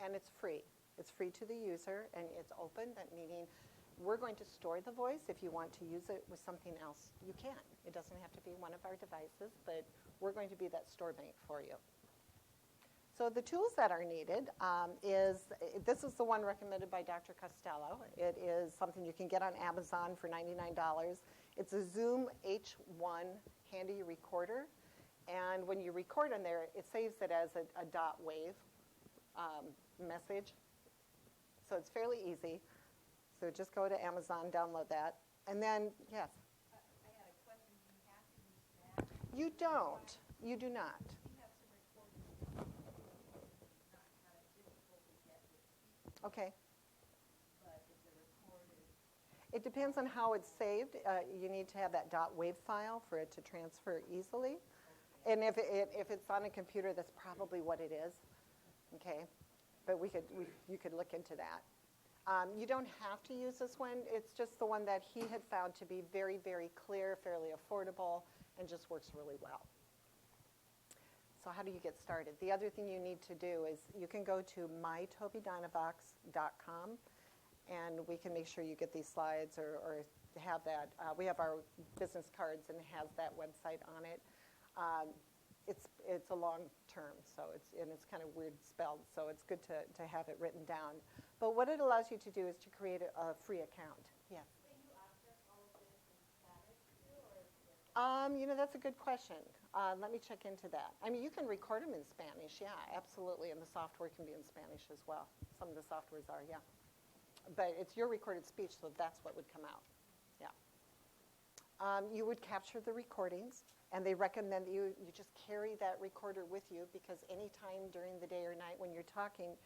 And it's free. It's free to the user, and it's open, that meaning we're going to store the voice. If you want to use it with something else, you can. It doesn't have to be one of our devices, but we're going to be that store bank for you. So the tools that are needed this is the one recommended by Dr. Costello. It is something you can get on Amazon for $99. It's a Zoom H1 handy recorder. And when you record on there, it saves it as a dot wave message. So it's fairly easy. So just go to Amazon, download that. And then, yes? I had a question. Do you have to use that? You don't. You do not. We have some recordings not kind of difficult to get with speech, Okay. but if they're recorded, It depends on how it's saved. You need to have that .wav file for it to transfer easily. And if it's on a computer, that's probably what it is. Okay, but you could look into that. You don't have to use this one. It's just the one that he had found to be very, very clear, fairly affordable, and just works really well. So how do you get started? The other thing you need to do is you can go to mytobydynavox.com, and we can make sure you get these slides or have that. We have our business cards and it has that website on it. It's a long term, so it's kind of weird spelled, so it's good to have it written down. But what it allows you to do is to create a free account. Yes. can you access all of this in Spanish too, or is it? That's a good question. Let me check into that. I mean, you can record them in Spanish, yeah, absolutely, and the software can be in Spanish as well. Some of the softwares are, yeah. But it's your recorded speech, so that's what would come out, yeah. You would capture the recordings, and they recommend that you just carry that recorder with you because any time during the day or night when you're talking,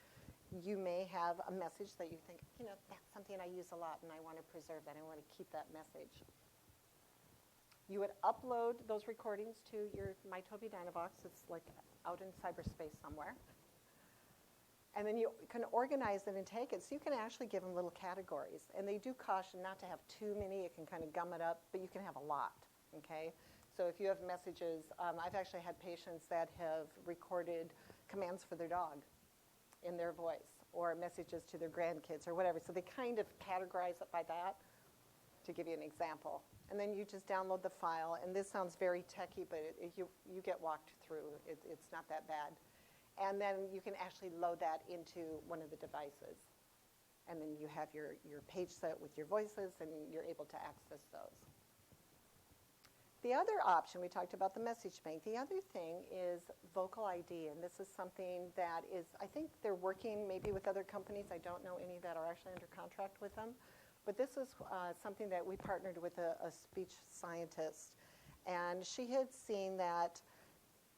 you may have a message that you think, that's something I use a lot, and I want to preserve that. I want to keep that message. You would upload those recordings to your MyToby Dynavox. It's like out in cyberspace somewhere. And then you can organize it and take it. So you can actually give them little categories. And they do caution not to have too many. It can kind of gum it up, but you can have a lot, okay? So if you have messages, I've actually had patients that have recorded commands for their dog in their voice or messages to their grandkids or whatever. So they kind of categorize it by that to give you an example. And then you just download the file. And this sounds very techy, but you get walked through. It's not that bad. And then you can actually load that into one of the devices. And then you have your page set with your voices, and you're able to access those. The other option, we talked about the message bank. The other thing is Vocal ID, and this is something that is, I think they're working maybe with other companies. I don't know any that are actually under contract with them. But this is something that we partnered with a speech scientist. And she had seen that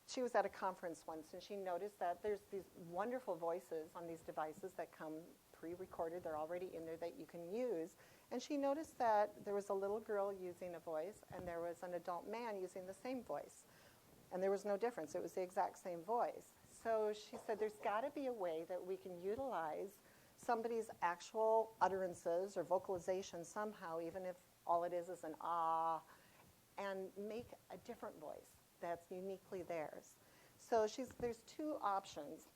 she was at a conference once, and she noticed that there's these wonderful voices on these devices that come pre-recorded. They're already in there that you can use. And she noticed that there was a little girl using a voice, and there was an adult man using the same voice. And there was no difference. It was the exact same voice. So she said there's got to be a way that we can utilize somebody's actual utterances or vocalization somehow, even if all it is an ah, and make a different voice that's uniquely theirs. So there's two options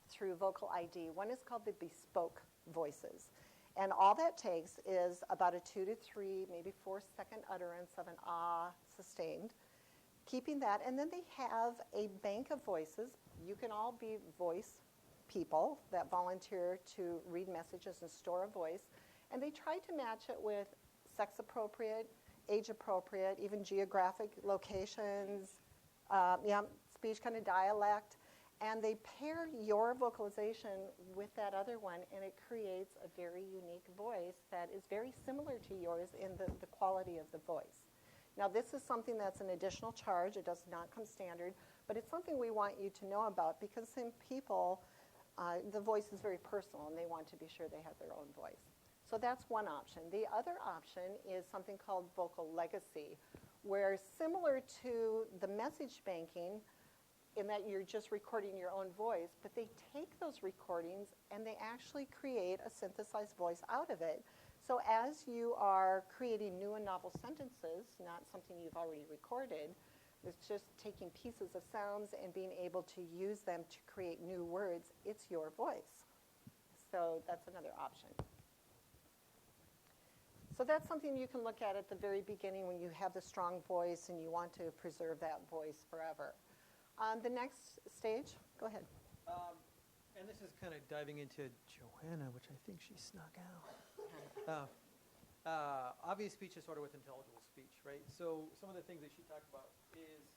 through Vocal ID. One is called the bespoke voices. And all that takes is about a 2 to 3, maybe 4-second utterance of an ah sustained, keeping that. And then they have a bank of voices. You can all be voice people that volunteer to read messages and store a voice. And they try to match it with sex appropriate, age appropriate, even geographic locations, speech kind of dialect. And they pair your vocalization with that other one, and it creates a very unique voice that is very similar to yours in the quality of the voice. Now, this is something that's an additional charge. It does not come standard, but it's something we want you to know about because some people, the voice is very personal, and they want to be sure they have their own voice. So that's one option. The other option is something called Vocal Legacy, where similar to the message banking, in that you're just recording your own voice, but they take those recordings and they actually create a synthesized voice out of it. So as you are creating new and novel sentences, not something you've already recorded, it's just taking pieces of sounds and being able to use them to create new words. It's your voice. So that's another option. So that's something you can look at the very beginning when you have the strong voice and you want to preserve that voice forever. The next stage, go ahead. And this is kind of diving into Joanna, which I think she snuck out. Obvious speech is sort of with intelligible speech, right? So some of the things that she talked about is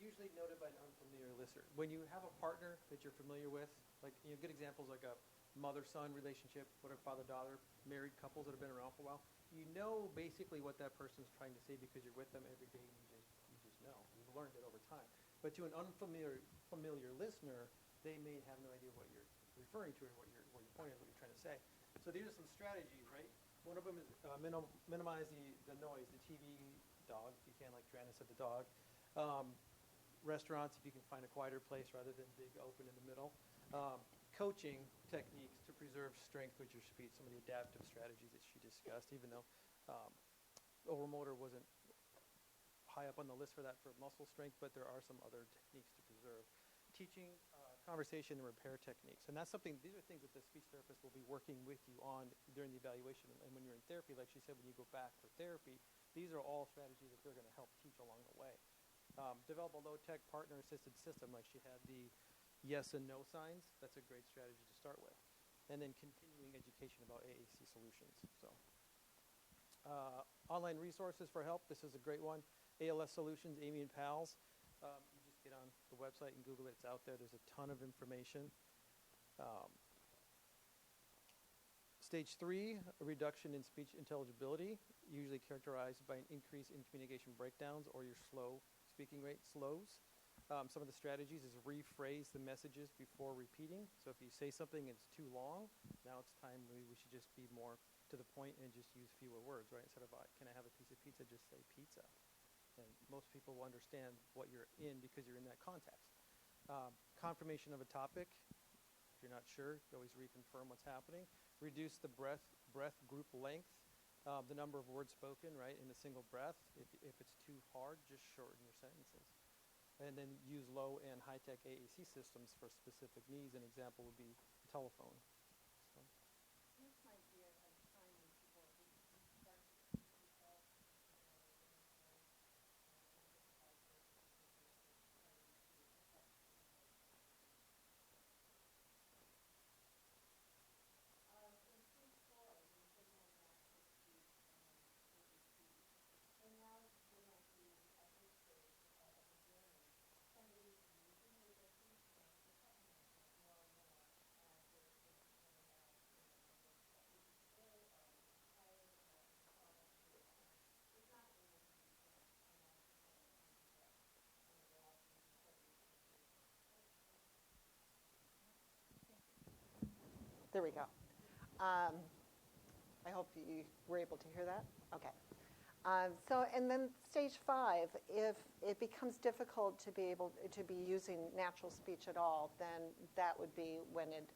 usually noted by an unfamiliar listener. When you have a partner that you're familiar with, like good examples like a mother-son relationship, whatever, father-daughter, married couples that have been around for a while, you know basically what that person's trying to say because you're with them every day and you just know. You've learned it over time. But to an unfamiliar listener, they may have no idea what you're referring to or what you're pointing at, what you're trying to say. So these are some strategies, right? One of them is minimize the noise, the TV, dog, if you can, like Joanna said, the dog. Restaurants, if you can find a quieter place rather than big open in the middle. Coaching techniques to preserve strength with your speech, some of the adaptive strategies that she discussed, even though overmotor wasn't high up on the list for that for muscle strength, but there are some other techniques to preserve. Teaching conversation and repair techniques. And that's something, these are things that the speech therapist will be working with you on during the evaluation. And when you're in therapy, like she said, when you go back for therapy, these are all strategies that they're going to help teach along the way. Develop a low-tech partner-assisted system, like she had the yes and no signs. That's a great strategy to start with. And then continuing education about AAC solutions. So, online resources for help. This is a great one. ALS Solutions, Amy and Pals. You just get on the website and Google it. It's out there. There's a ton of information. Stage 3, a reduction in speech intelligibility, usually characterized by an increase in communication breakdowns or your slow speaking rate slows. Some of the strategies is rephrase the messages before repeating. So if you say something and it's too long, now it's time we should just be more to the point and just use fewer words, right? Instead of, can I have a piece of pizza, just say pizza. And most people will understand what you're in because you're in that context. Confirmation of a topic. If you're not sure, you always reconfirm what's happening. Reduce the breath group length, the number of words spoken, right, in a single breath. If it's too hard, just shorten your sentences. And then use low and high-tech AAC systems for specific needs. An example would be a telephone. So. This might be a time when people start to see people, in There we go. I hope you were able to hear that. Okay. And then stage 5, if it becomes difficult to be able to be using natural speech at all, then that would be when it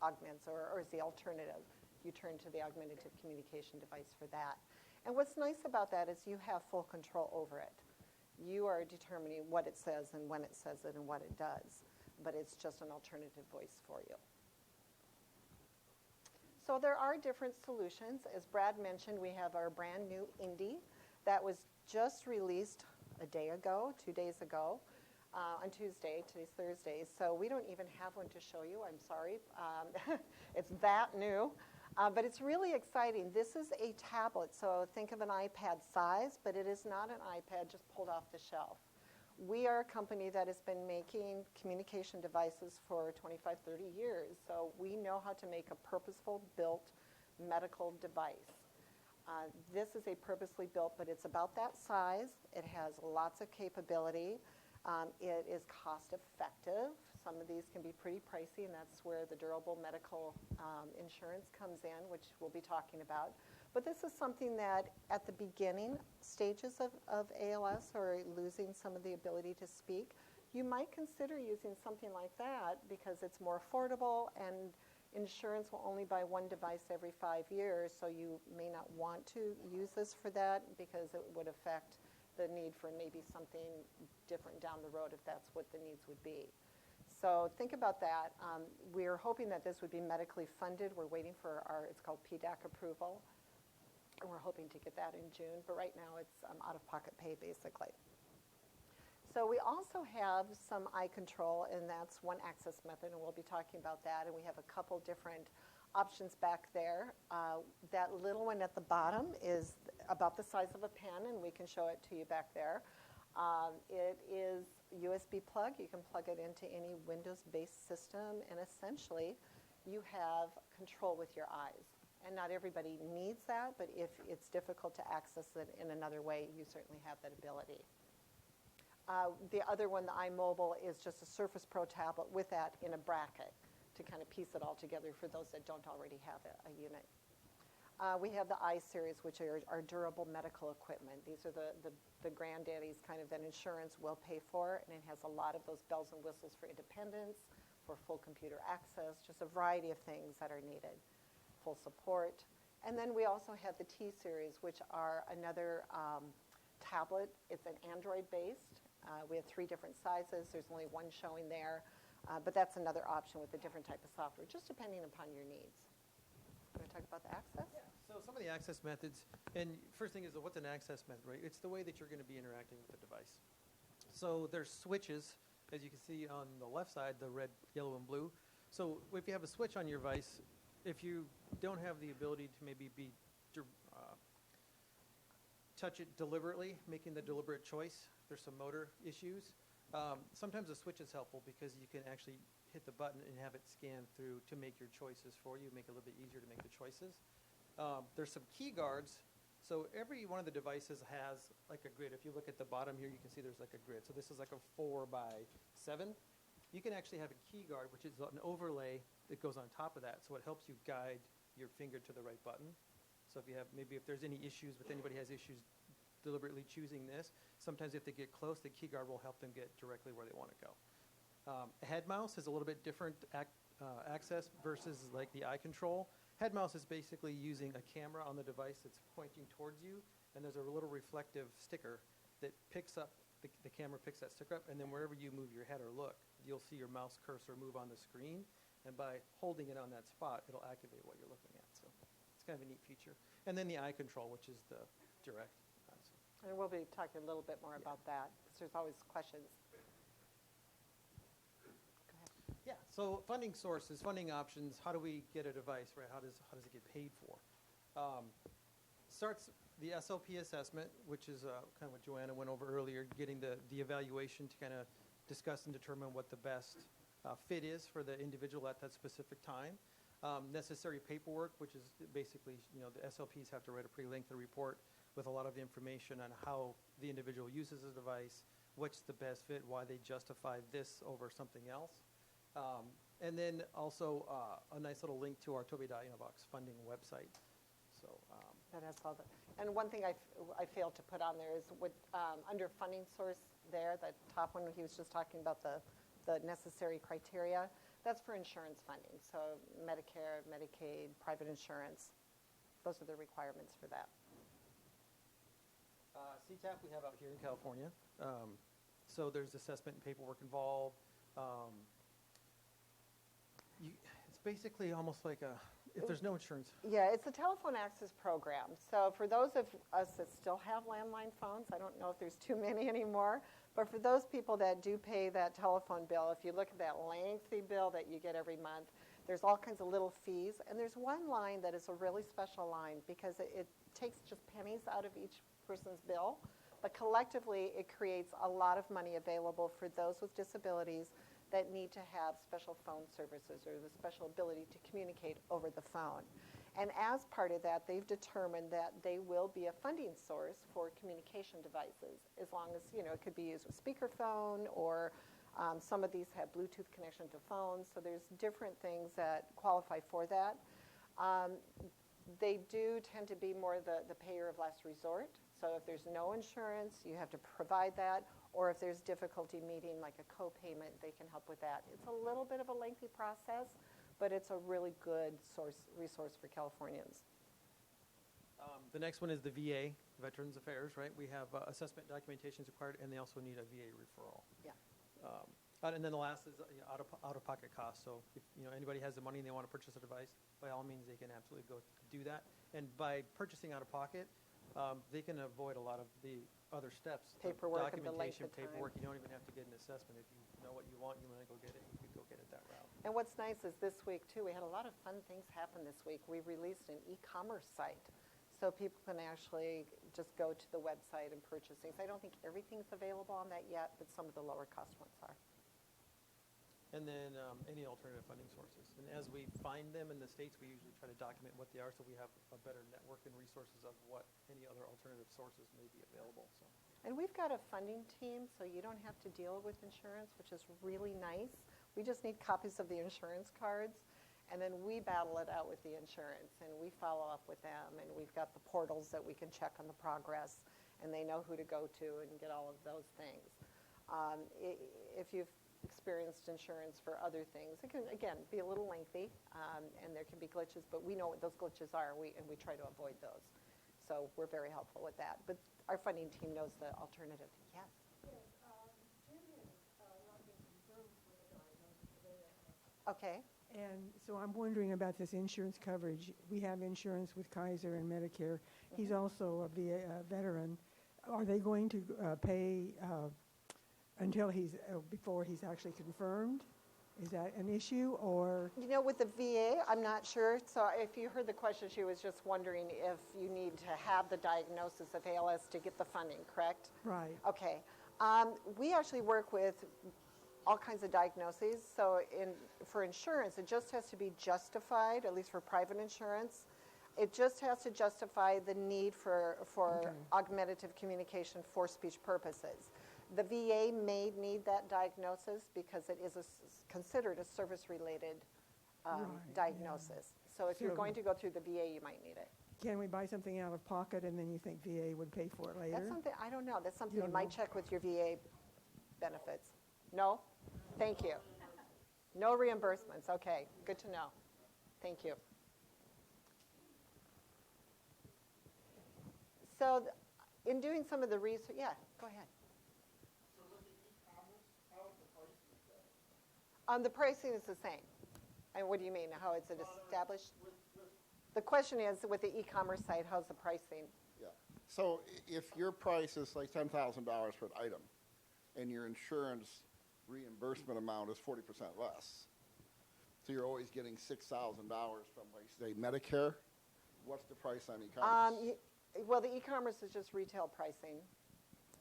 augments or is the alternative. You turn to the augmentative communication device for that. And what's nice about that is you have full control over it. You are determining what it says and when it says it and what it does, but it's just an alternative voice for you. So there are different solutions. As Brad mentioned, we have our brand new Indie that was just released a day ago, 2 days ago, on Tuesday. Today's Thursday, so we don't even have one to show you. I'm sorry. It's that new, but it's really exciting. This is a tablet, so think of an iPad size, but it is not an iPad just pulled off the shelf. We are a company that has been making communication devices for 25, 30 years, so we know how to make a purposeful built medical device. This is a purposely built, but it's about that size. It has lots of capability. It is cost effective. Some of these can be pretty pricey, and that's where the durable medical insurance comes in, which we'll be talking about. But this is something that at the beginning stages of ALS or losing some of the ability to speak, you might consider using something like that because it's more affordable and insurance will only buy one device every 5 years, so you may not want to use this for that because it would affect the need for maybe something different down the road if that's what the needs would be. So think about that. We're hoping that this would be medically funded. We're waiting for it's called PDAC approval. And we're hoping to get that in June, but right now it's out-of-pocket pay, basically. So we also have some eye control, and that's one access method, and we'll be talking about that. And we have a couple different options back there. That little one at the bottom is about the size of a pen, and we can show it to you back there. It is USB plug. You can plug it into any Windows-based system, and essentially you have control with your eyes. And not everybody needs that, but if it's difficult to access it in another way, you certainly have that ability. The other one, the iMobile, is just a Surface Pro tablet with that in a bracket to kind of piece it all together for those that don't already have a unit. We have the iSeries, which are our durable medical equipment. These are the granddaddies kind of that insurance will pay for, and it has a lot of those bells and whistles for independence, for full computer access, just a variety of things that are needed. Full support. And then we also have the T-Series, which are another tablet. It's an Android-based. We have 3 different sizes. There's only one showing there. But that's another option with a different type of software, just depending upon your needs. You want to talk about the access? Yeah. So some of the access methods, and first thing is what's an access method, right? It's the way that you're going to be interacting with the device. So there's switches, as you can see on the left side, the red, yellow, and blue. So if you have a switch on your device, if you don't have the ability to maybe touch it deliberately, making the deliberate choice, there's some motor issues. Sometimes a switch is helpful because you can actually hit the button and have it scan through to make your choices for you, make it a little bit easier to make the choices. There's some key guards. So every one of the devices has like a grid. If you look at the bottom here, you can see there's like a grid. So this is like a 4x7. You can actually have a key guard, which is an overlay that goes on top of that. So it helps you guide your finger to the right button. So if you have, maybe if there's any issues, if anybody has issues deliberately choosing this, sometimes if they get close, the key guard will help them get directly where they want to go. A head mouse is a little bit different access versus like the eye control. Head mouse is basically using a camera on the device that's pointing towards you, and there's a little reflective sticker that picks up, the camera picks that sticker up, and then wherever you move your head or look, you'll see your mouse cursor move on the screen, and by holding it on that spot, it'll activate what you're looking at. So it's kind of a neat feature. And then the eye control, which is the direct. And we'll be talking a little bit more about that because there's always questions. Go ahead. Yeah, so funding sources, funding options, how do we get a device, right? How does it get paid for? Starts the SLP assessment, which is kind of what Joanna went over earlier, getting the evaluation to kind of discuss and determine what the best fit is for the individual at that specific time. Necessary paperwork, which is basically, the SLPs have to write a pretty lengthy report with a lot of information on how the individual uses the device, what's the best fit, why they justify this over something else. And then also a nice little link to our Toby.Innovox funding website. So That has all the, and one thing I failed to put on there is with, under funding source there, that top one, he was just talking about the necessary criteria. That's for insurance funding. So Medicare, Medicaid, private insurance, those are the requirements for that. CTAP we have out here in California. So there's assessment and paperwork involved. It's basically almost like if there's no insurance. Yeah, it's a telephone access program. So for those of us that still have landline phones, I don't know if there's too many anymore, but for those people that do pay that telephone bill, if you look at that lengthy bill that you get every month, there's all kinds of little fees. And there's one line that is a really special line because it takes just pennies out of each person's bill. But collectively, it creates a lot of money available for those with disabilities that need to have special phone services or the special ability to communicate over the phone. And as part of that, they've determined that they will be a funding source for communication devices, as long as, it could be used with speakerphone, or some of these have Bluetooth connection to phones, so there's different things that qualify for that. They do tend to be more the payer of last resort. So if there's no insurance, you have to provide that, or if there's difficulty meeting like a co-payment, they can help with that. It's a little bit of a lengthy process, but it's a really good resource for Californians. The next one is the VA, Veterans Affairs, right? We have assessment documentation is required, and they also need a VA referral. Yeah. And then the last is out-of-pocket costs. So if anybody has the money and they want to purchase a device, by all means, they can absolutely go do that. And by purchasing out-of-pocket, they can avoid a lot of the other steps. Paperwork and the length documentation, of time. paperwork. You don't even have to get an assessment. If you know what you want, you want to go get it, you could go get it that route. And what's nice is this week, too, we had a lot of fun things happen this week. We released an e-commerce site, so people can actually just go to the website and purchase things. I don't think everything's available on that yet, but some of the lower cost ones are. And then any alternative funding sources. And as we find them in the states, we usually try to document what they are so we have a better network and resources of what any other alternative sources may be available. So. And we've got a funding team, so you don't have to deal with insurance, which is really nice. We just need copies of the insurance cards, and then we battle it out with the insurance, and we follow up with them, and we've got the portals that we can check on the progress, and they know who to go to and get all of those things. If you've experienced insurance for other things, it can, again, be a little lengthy, and there can be glitches, but we know what those glitches are, and we try to avoid those. So we're very helpful with that. But our funding team knows the alternative. Yes? Yes, Jim has not been confirmed for the diagnosis of ALS. Okay. And so I'm wondering about this insurance coverage. We have insurance with Kaiser and Medicare. He's also a veteran. Are they going to pay until before he's actually confirmed? Is that an issue, or? With the VA, I'm not sure. So if you heard the question, she was just wondering if you need to have the diagnosis of ALS to get the funding, correct? Right. Okay. We actually work with all kinds of diagnoses. So for insurance, it just has to be justified, at least for private insurance. It just has to justify the need for augmentative communication for speech purposes. The VA may need that diagnosis because it is considered a service-related diagnosis. Yeah. So if you're going to go through the VA, you might need it. Can we buy something out of pocket and then you think VA would pay for it later? That's something, I don't know. That's something you might check with your VA benefits. No? Thank you. No reimbursements. Okay, good to know. Thank you. So in doing some of the research, yeah, go ahead. So with the e-commerce, how is the pricing set? The pricing is the same. And what do you mean? How is it established? The question is, with the e-commerce site, how's the pricing? Yeah. So if your price is like $10,000 for an item, and your insurance reimbursement amount is 40% less, so you're always getting $6,000 from, like, say, Medicare, what's the price on e-commerce? Well, the e-commerce is just retail pricing.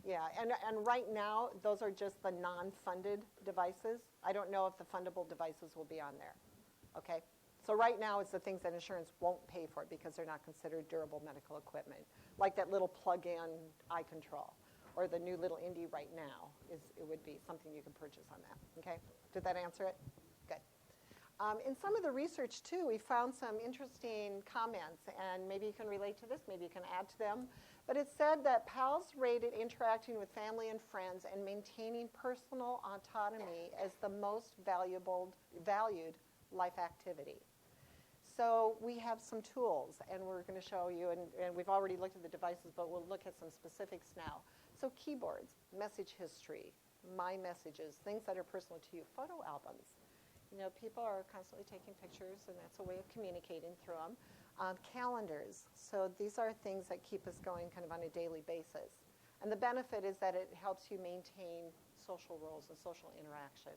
Yeah, and right now, those are just the non-funded devices. I don't know if the fundable devices will be on there. Okay? So right now, it's the things that insurance won't pay for because they're not considered durable medical equipment, like that little plug-in eye control, or the new little Indy right now. It would be something you can purchase on that. Okay? Did that answer it? Good. In some of the research, too, we found some interesting comments, and maybe you can relate to this, maybe you can add to them. But it said that PALS rated interacting with family and friends and maintaining personal autonomy as the most valued life activity. So we have some tools, and we're going to show you, and we've already looked at the devices, but we'll look at some specifics now. So keyboards, message history, my messages, things that are personal to you, photo albums. You know, people are constantly taking pictures, and that's a way of communicating through them. Calendars. So these are things that keep us going kind of on a daily basis. And the benefit is that it helps you maintain social roles and social interaction.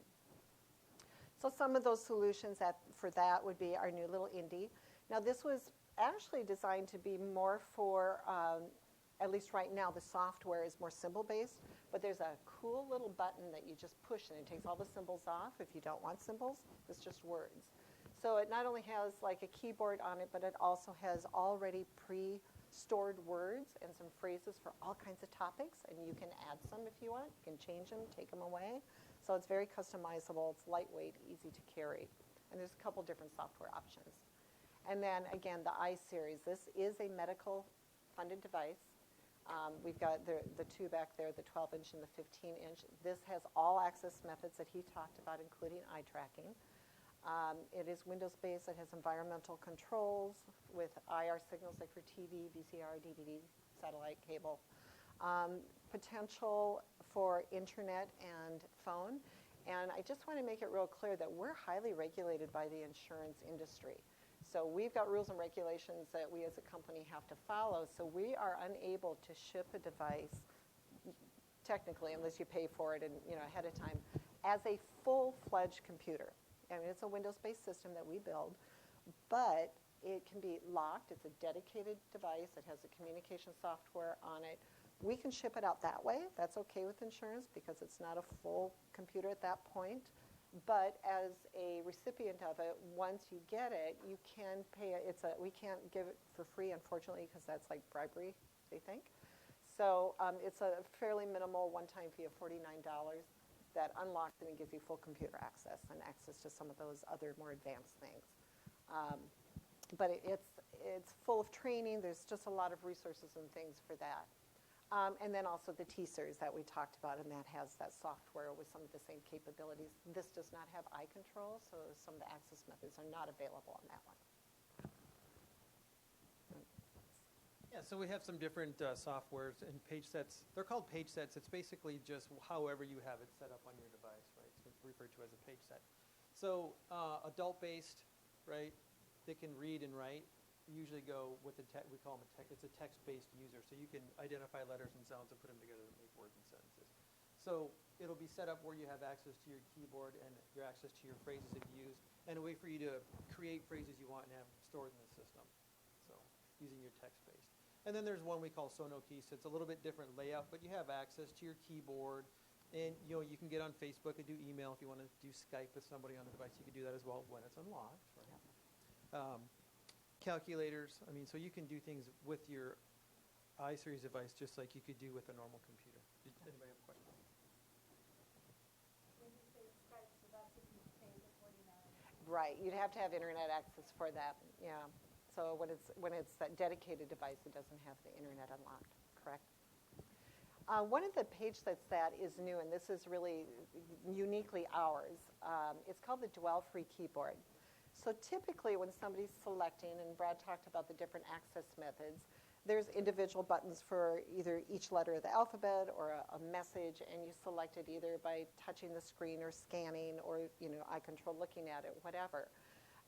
So some of those solutions for that would be our new little Indie. Now this was actually designed to be more for, at least right now, the software is more symbol-based, but there's a cool little button that you just push and it takes all the symbols off. If you don't want symbols, it's just words. So it not only has like a keyboard on it, but it also has already pre-stored words and some phrases for all kinds of topics, and you can add some if you want. You can change them, take them away. So it's very customizable. It's lightweight, easy to carry. And there's a couple different software options. And then, again, the iSeries. This is a medical-funded device. We've got the two back there, the 12-inch and the 15-inch. This has all access methods that he talked about, including eye tracking. It is Windows-based. It has environmental controls with IR signals like for TV, VCR, DVD, satellite cable. Potential for internet and phone. And I just want to make it real clear that we're highly regulated by the insurance industry. So we've got rules and regulations that we as a company have to follow. So we are unable to ship a device, technically, unless you pay for it and, ahead of time, as a full-fledged computer. I mean, it's a Windows-based system that we build, but it can be locked. It's a dedicated device. It has a communication software on it. We can ship it out that way. That's okay with insurance because it's not a full computer at that point. But as a recipient of it, once you get it, you can pay it. We can't give it for free, unfortunately, because that's like bribery, they think. So it's a fairly minimal one-time fee of $49 that unlocks it and gives you full computer access and access to some of those other more advanced things. But it's full of training. There's just a lot of resources and things for that. And then also the T-Series that we talked about, and that has that software with some of the same capabilities. This does not have eye control, so some of the access methods are not available on that one. Yeah, so we have some different softwares and page sets. They're called page sets. It's basically just however you have it set up on your device, right? It's referred to as a page set. So adult-based, right? They can read and write. Usually go with we call them it's a text-based user. So you can identify letters and sounds and put them together to make words and sentences. So it'll be set up where you have access to your keyboard and your access to your phrases that you use, and a way for you to create phrases you want and have stored in the system. So using your text-based. And then there's one we call Sono-Key. So it's a little bit different layout, but you have access to your keyboard. And you can get on Facebook and do email. If you want to do Skype with somebody on the device, you can do that as well when it's unlocked. Right? Calculators. So you can do things with your iSeries device just like you could do with a normal computer. Did anybody have a question? When you say Skype, so that's if you pay the $49. Right. You'd have to have internet access for that. Yeah. So when it's that dedicated device, it doesn't have the internet unlocked, correct? One of the page sets that is new, and this is really uniquely ours, it's called the Dwell-Free Keyboard. So typically when somebody's selecting, and Brad talked about the different access methods, there's individual buttons for either each letter of the alphabet or a message, and you select it either by touching the screen or scanning or eye control looking at it, whatever.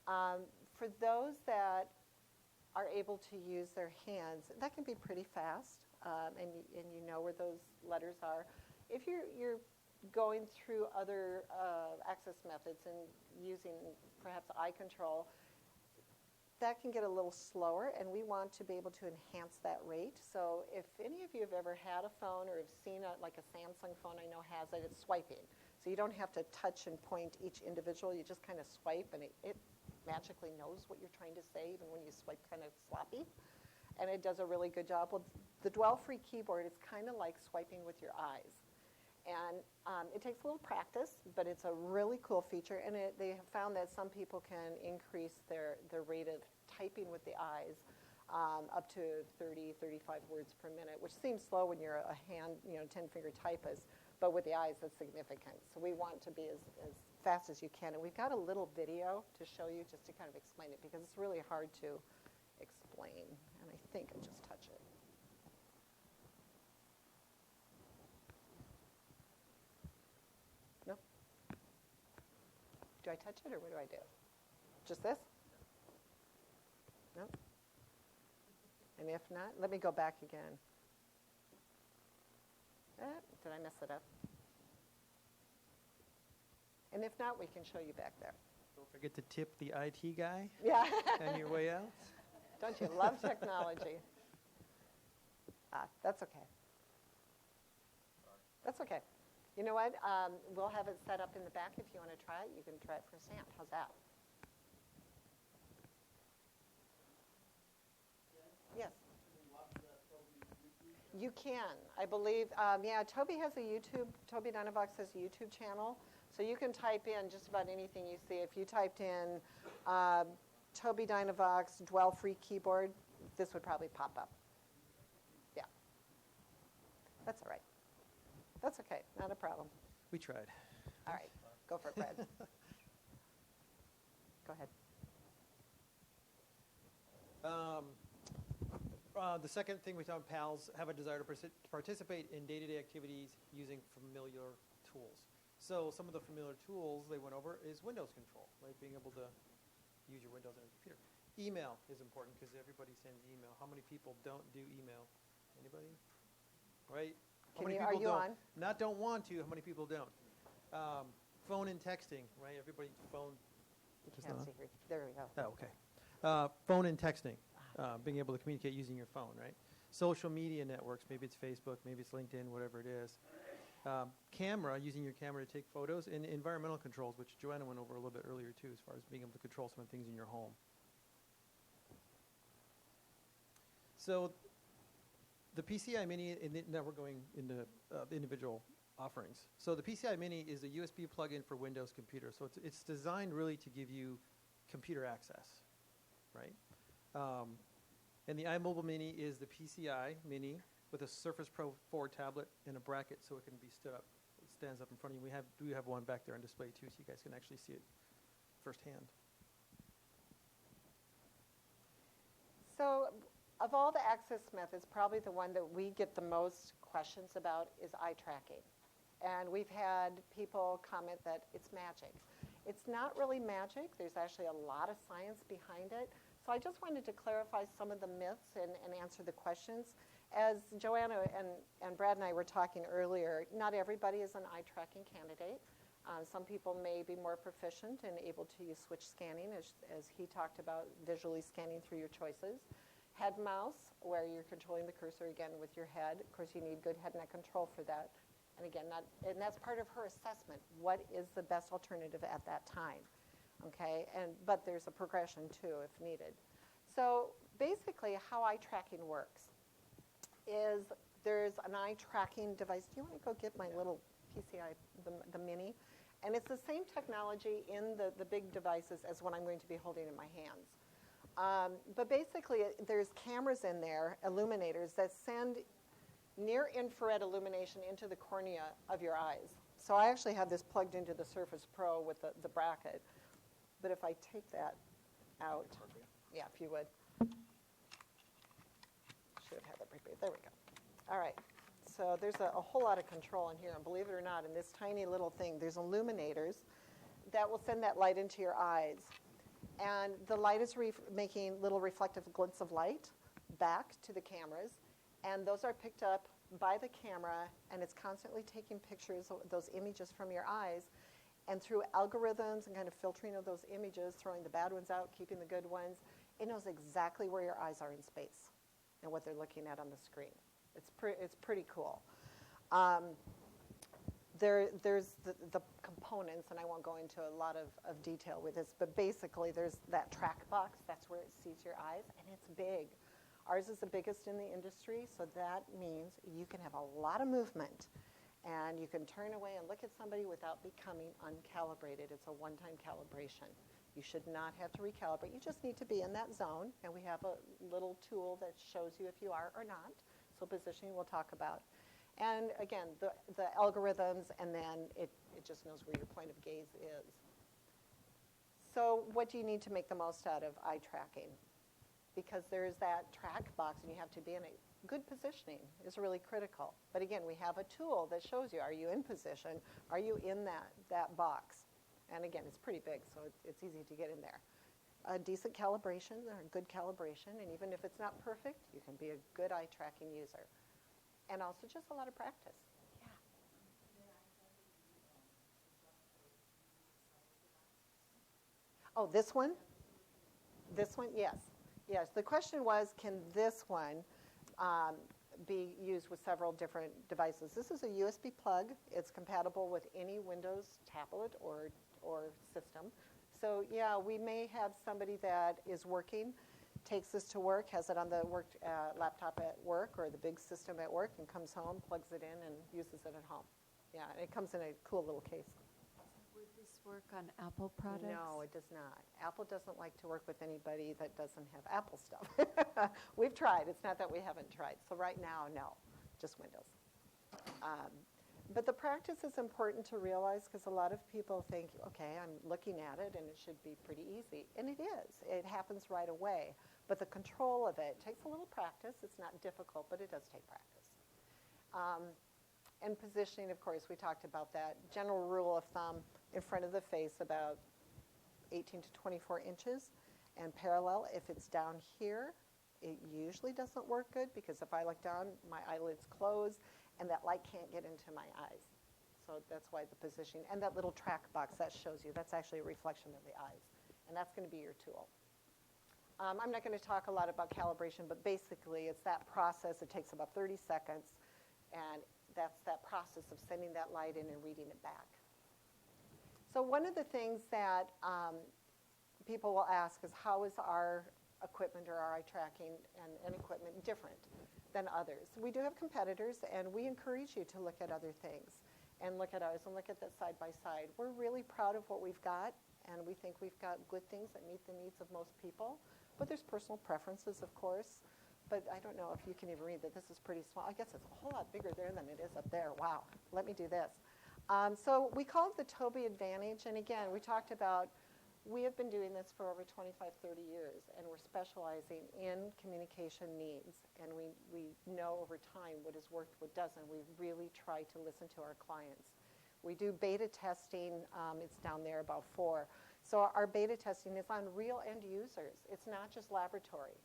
For those that are able to use their hands, that can be pretty fast, and you know where those letters are. If you're going through other access methods and using perhaps eye control, that can get a little slower, and we want to be able to enhance that rate. So if any of you have ever had a phone or have seen like a Samsung phone I know has it, it's swiping. So you don't have to touch and point each individual. You just kind of swipe, and it magically knows what you're trying to say, even when you swipe kind of sloppy. And it does a really good job. Well, the Dwell-Free Keyboard is kind of like swiping with your eyes. And it takes a little practice, but it's a really cool feature. And they have found that some people can increase their rate of typing with the eyes up to 30, 35 words per minute, which seems slow when you're a hand, 10-finger typist. But with the eyes, that's significant. So we want to be as fast as you can. And we've got a little video to show you just to kind of explain it, because it's really hard to explain. And I think I just touch it. No? Do I touch it, or what do I do? Just this? No? And if not, let me go back again. Did I mess it up? And if not, we can show you back there. Don't forget to tip the IT guy Yeah. on your way out. Don't you love technology? That's okay. That's okay. You know what? We'll have it set up in the back. If you want to try it, you can try it firsthand. How's that? Yes. You can. I believe, Toby has a YouTube, Toby Dynavox has a YouTube channel. So you can type in just about anything you see. If you typed in Toby Dynavox Dwell Free Keyboard, this would probably pop up. Yeah. That's all right. That's okay. Not a problem. We tried. All right. Go for it, Brad. Go ahead. The second thing we found, PALs have a desire to participate in day-to-day activities using familiar tools. So some of the familiar tools they went over is Windows control, right? Being able to use your Windows on your computer. Email is important because everybody sends email. How many people don't do email? Anybody? Right? How many people don't? Not don't want to. How many people don't? Phone and texting, right? Everybody's phone. Can't see here. There we go. Oh, okay. Phone and texting, being able to communicate using your phone, right? Social media networks, maybe it's Facebook, maybe it's LinkedIn, whatever it is. Camera, using your camera to take photos, and environmental controls, which Joanna went over a little bit earlier too, as far as being able to control some of the things in your home. So the PCI Mini, and now we're going into the individual offerings. So the PCI Mini is a USB plug-in for Windows computer. So it's designed really to give you computer access, right? And the iMobile Mini is the PCI Mini with a Surface Pro 4 tablet and a bracket so it can be stood up. It stands up in front of you. We have one back there on display too, so you guys can actually see it firsthand. So of all the access methods, probably the one that we get the most questions about is eye tracking. And we've had people comment that it's magic. It's not really magic. There's actually a lot of science behind it. So I just wanted to clarify some of the myths and answer the questions. As Joanna and Brad and I were talking earlier, not everybody is an eye tracking candidate. Some people may be more proficient and able to use switch scanning, as he talked about, visually scanning through your choices. Head mouse, where you're controlling the cursor again with your head. Of course, you need good head neck control for that. And again, and that's part of her assessment. What is the best alternative at that time? Okay, but there's a progression too if needed. So basically how eye tracking works is there's an eye tracking device. Do you want to go get my little PCI, the Mini? And it's the same technology in the big devices as what I'm going to be holding in my hands. But basically there's cameras in there, illuminators, that send near infrared illumination into the cornea of your eyes. So I actually have this plugged into the Surface Pro with the bracket. But if I take that out, yeah, if you would. Should have that prepared. There we go. All right. So there's a whole lot of control in here. And believe it or not, in this tiny little thing, there's illuminators that will send that light into your eyes. And the light is making little reflective glints of light back to the cameras. And those are picked up by the camera, and it's constantly taking pictures of those images from your eyes. And through algorithms and kind of filtering of those images, throwing the bad ones out, keeping the good ones, it knows exactly where your eyes are in space and what they're looking at on the screen. It's pretty cool. There's the components, and I won't go into a lot of detail with this, but basically there's that track box. That's where it sees your eyes, and it's big. Ours is the biggest in the industry, so that means you can have a lot of movement And you can turn away and look at somebody without becoming uncalibrated. It's a one-time calibration. You should not have to recalibrate. You just need to be in that zone, and we have a little tool that shows you if you are or not. So positioning we'll talk about. And again, the algorithms, and then it just knows where your point of gaze is. So what do you need to make the most out of eye tracking? Because there's that track box, and you have to be in a good positioning is really critical. But again, we have a tool that shows you, are you in position? Are you in that box? And again, it's pretty big, so it's easy to get in there. A decent calibration, or a good calibration, and even if it's not perfect, you can be a good eye tracking user. And also just a lot of practice. Yeah. Oh, this one? This one, yes. Yes, the question was, can this one be used with several different devices? This is a USB plug. It's compatible with any Windows tablet or system. So yeah, we may have somebody that is working, takes this to work, has it on the work laptop at work or the big system at work, and comes home, plugs it in, and uses it at home. Yeah, and it comes in a cool little case. Would this work on Apple products? No, it does not. Apple doesn't like to work with anybody that doesn't have Apple stuff. We've tried. It's not that we haven't tried. So right now, no, just Windows. But the practice is important to realize because a lot of people think, okay, I'm looking at it and it should be pretty easy. And it is. It happens right away. But the control of it takes a little practice. It's not difficult, but it does take practice. And positioning, of course, we talked about that. General rule of thumb, in front of the face about 18 to 24 inches. And parallel, if it's down here, it usually doesn't work good because if I look down, my eyelids close and that light can't get into my eyes. So that's why the positioning. And that little track box, that shows you, that's actually a reflection of the eyes. And that's going to be your tool. I'm not going to talk a lot about calibration, but basically it's that process. It takes about 30 seconds, and that's that process of sending that light in and reading it back. So one of the things that people will ask is how is our equipment or our eye tracking and equipment different than others? We do have competitors, and we encourage you to look at other things and look at ours and look at that side by side. We're really proud of what we've got, and we think we've got good things that meet the needs of most people. But there's personal preferences, of course. But I don't know if you can even read that this is pretty small. I guess it's a whole lot bigger there than it is up there. Wow. Let me do this. So we call it the Tobii Advantage. And again, we talked about we have been doing this for over 25, 30 years, and we're specializing in communication needs. And we know over time what has worked, what doesn't. We really try to listen to our clients. We do beta testing. It's down there about 4. So our beta testing is on real end users. It's not just laboratory.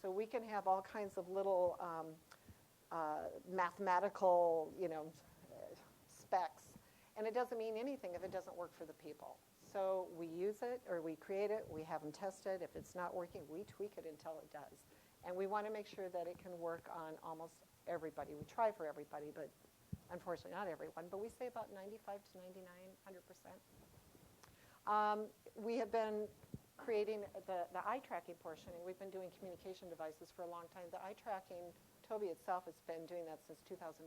So we can have all kinds of little mathematical, specs, and it doesn't mean anything if it doesn't work for the people. So we use it, or we create it, we have them test it. If it's not working, we tweak it until it does. And we want to make sure that it can work on almost everybody. We try for everybody, but unfortunately not everyone. But we say about 95 to 99, 100%. We have been creating the eye tracking portion, and we've been doing communication devices for a long time. The eye tracking, Tobii itself has been doing that since 2001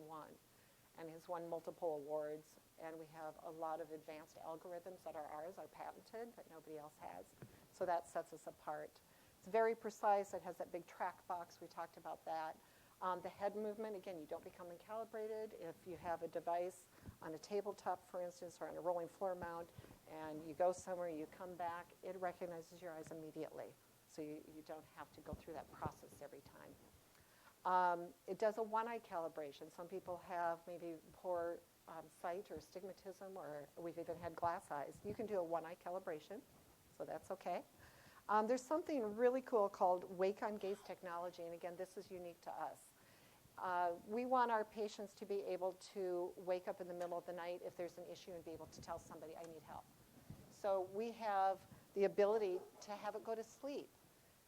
and has won multiple awards. And we have a lot of advanced algorithms that are ours, are patented, that nobody else has. So that sets us apart. It's very precise. It has that big track box. We talked about that. The head movement, again, you don't become uncalibrated. If you have a device on a tabletop, for instance, or on a rolling floor mount, and you go somewhere, you come back, it recognizes your eyes immediately. So you don't have to go through that process every time. It does a one-eye calibration. Some people have maybe poor sight or astigmatism, or we've even had glass eyes. You can do a one-eye calibration, so that's okay. There's something really cool called Wake on Gaze technology, and again, this is unique to us. We want our patients to be able to wake up in the middle of the night if there's an issue and be able to tell somebody, I need help. So we have the ability to have it go to sleep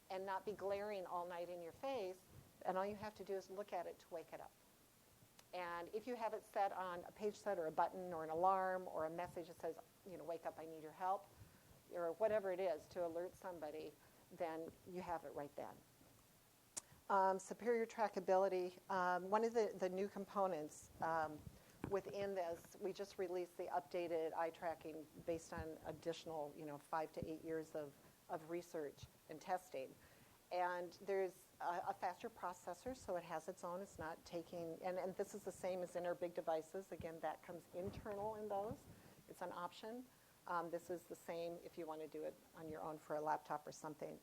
and not be glaring all night in your face, and all you have to do is look at it to wake it up. And if you have it set on a page set or a button or an alarm or a message that says, wake up, I need your help, or whatever it is to alert somebody, then you have it right then. Superior trackability. One of the new components within this, we just released the updated eye tracking based on additional, 5 to 8 years of research and testing. And there's a faster processor, so it has its own. It's not taking, and this is the same as in our big devices. Again, that comes internal in those. It's an option. This is the same if you want to do it on your own for a laptop or something.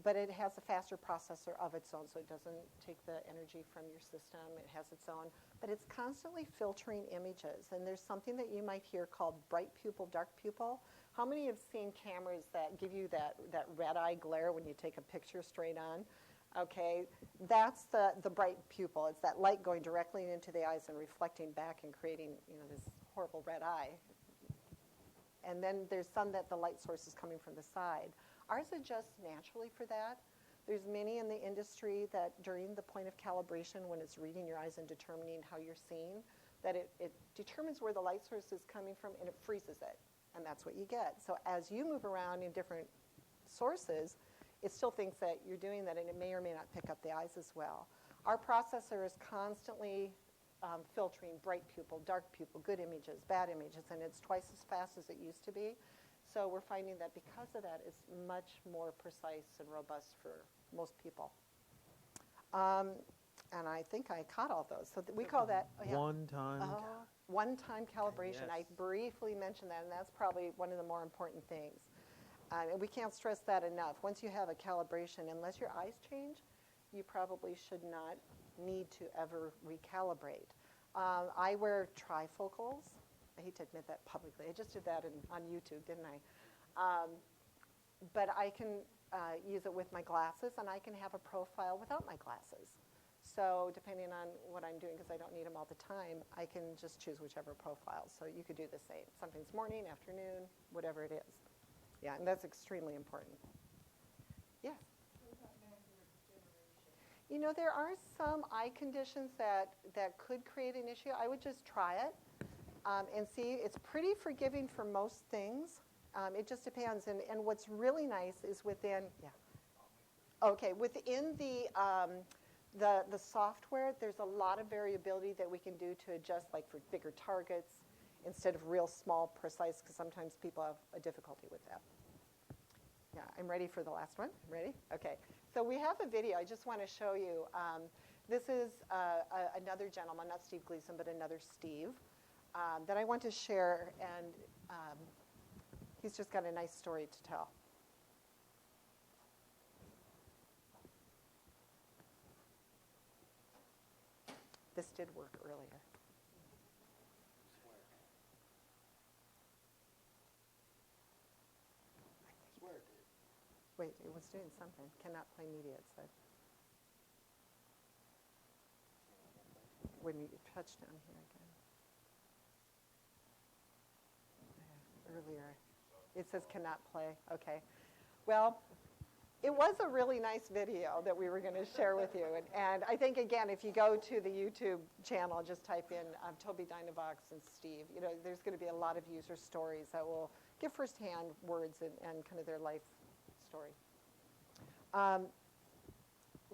But it has a faster processor of its own, so it doesn't take the energy from your system. It has its own. But it's constantly filtering images. And there's something that you might hear called bright pupil, dark pupil. How many have seen cameras that give you that red eye glare when you take a picture straight on? Okay, that's the bright pupil. It's that light going directly into the eyes and reflecting back and creating, this horrible red eye. And then there's some that the light source is coming from the side. Ours adjusts naturally for that. There's many in the industry that during the point of calibration, when it's reading your eyes and determining how you're seeing, that it determines where the light source is coming from and it freezes it. And that's what you get. So as you move around in different sources, it still thinks that you're doing that, and it may or may not pick up the eyes as well. Our processor is constantly filtering bright pupil, dark pupil, good images, bad images, and it's twice as fast as it used to be. So we're finding that because of that, it's much more precise and robust for most people. And I think I caught all those. So we call that one-time calibration. Yes. I briefly mentioned that, and that's probably one of the more important things. And we can't stress that enough. Once you have a calibration, unless your eyes change, you probably should not need to ever recalibrate. I wear trifocals. I hate to admit that publicly. I just did that on YouTube, didn't I? But I can use it with my glasses, and I can have a profile without my glasses. So depending on what I'm doing, because I don't need them all the time, I can just choose whichever profile. So you could do the same. Something's morning, afternoon, whatever it is. Yeah, and that's extremely important. Yes? There are some eye conditions that could create an issue. I would just try it and see. It's pretty forgiving for most things. It just depends. And what's really nice is within the software, there's a lot of variability that we can do to adjust, like for bigger targets instead of real small, precise, because sometimes people have a difficulty with that. Yeah, I'm ready for the last one. Ready? Okay. So we have a video. I just want to show you. This is another gentleman, not Steve Gleason, but another Steve, that I want to share, and he's just got a nice story to tell. This did work earlier. Wait, it was doing something. Cannot play media, it said. When you touch down here again. Earlier. It says cannot play. Okay. Well, it was a really nice video that we were going to share with you. And I think, again, if you go to the YouTube channel, just type in Toby Dynavox and Steve, there's going to be a lot of user stories that will give firsthand words and kind of their life story.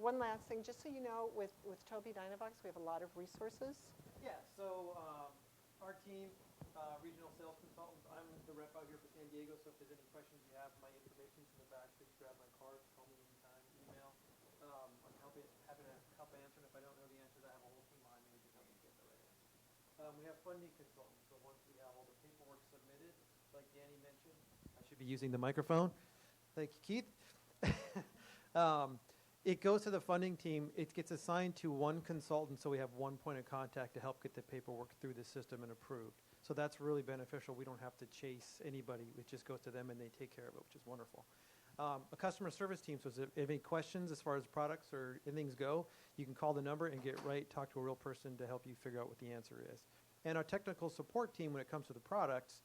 One last thing, just so you know, with Toby Dynavox, we have a lot of resources. Yeah, so our team, regional sales consultants, I'm the rep out here for San Diego, so if there's any questions you have, my information's in the back. Please grab my card, call me anytime, email. I'm happy to help answer, and if I don't know the answers, I have a whole team behind me to help me get the right answer. We have funding consultants, so once we have all the paperwork submitted, like Danny mentioned, I should be using the microphone. Thank you, Keith. It goes to the funding team. It gets assigned to one consultant, so we have one point of contact to help get the paperwork through the system and approved. So that's really beneficial. We don't have to chase anybody. It just goes to them, and they take care of it, which is wonderful. A customer service team, so if you have any questions as far as products or things go, you can call the number and get right, talk to a real person to help you figure out what the answer is. And our technical support team, when it comes to the products,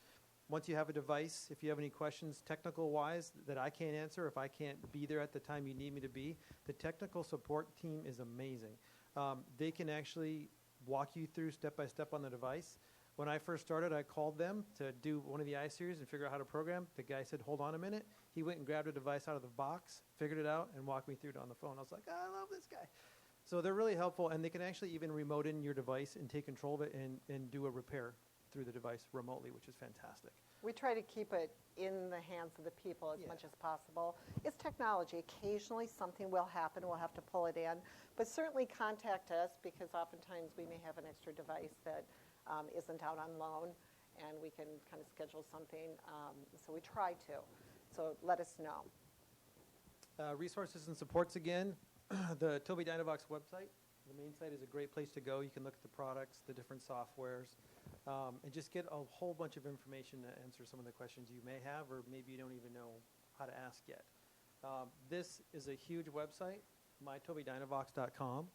once you have a device, if you have any questions technical-wise that I can't answer, if I can't be there at the time you need me to be, the technical support team is amazing. They can actually walk you through step-by-step on the device. When I first started, I called them to do one of the iSeries and figure out how to program. The guy said, hold on a minute. He went and grabbed a device out of the box, figured it out, and walked me through it on the phone. I was like, I love this guy. So they're really helpful, and they can actually even remote in your device and take control of it and do a repair through the device remotely, which is fantastic. We try to keep it in the hands of the people as Yeah. much as possible. It's technology. Occasionally something will happen. We'll have to pull it in. But certainly contact us, because oftentimes we may have an extra device that isn't out on loan, and we can kind of schedule something. So we try to. So let us know. Resources and supports again. The Tobii Dynavox website, the main site, is a great place to go. You can look at the products, the different softwares, and just get a whole bunch of information to answer some of the questions you may have, or maybe you don't even know how to ask yet. This is a huge website, mytobiidynavox.com.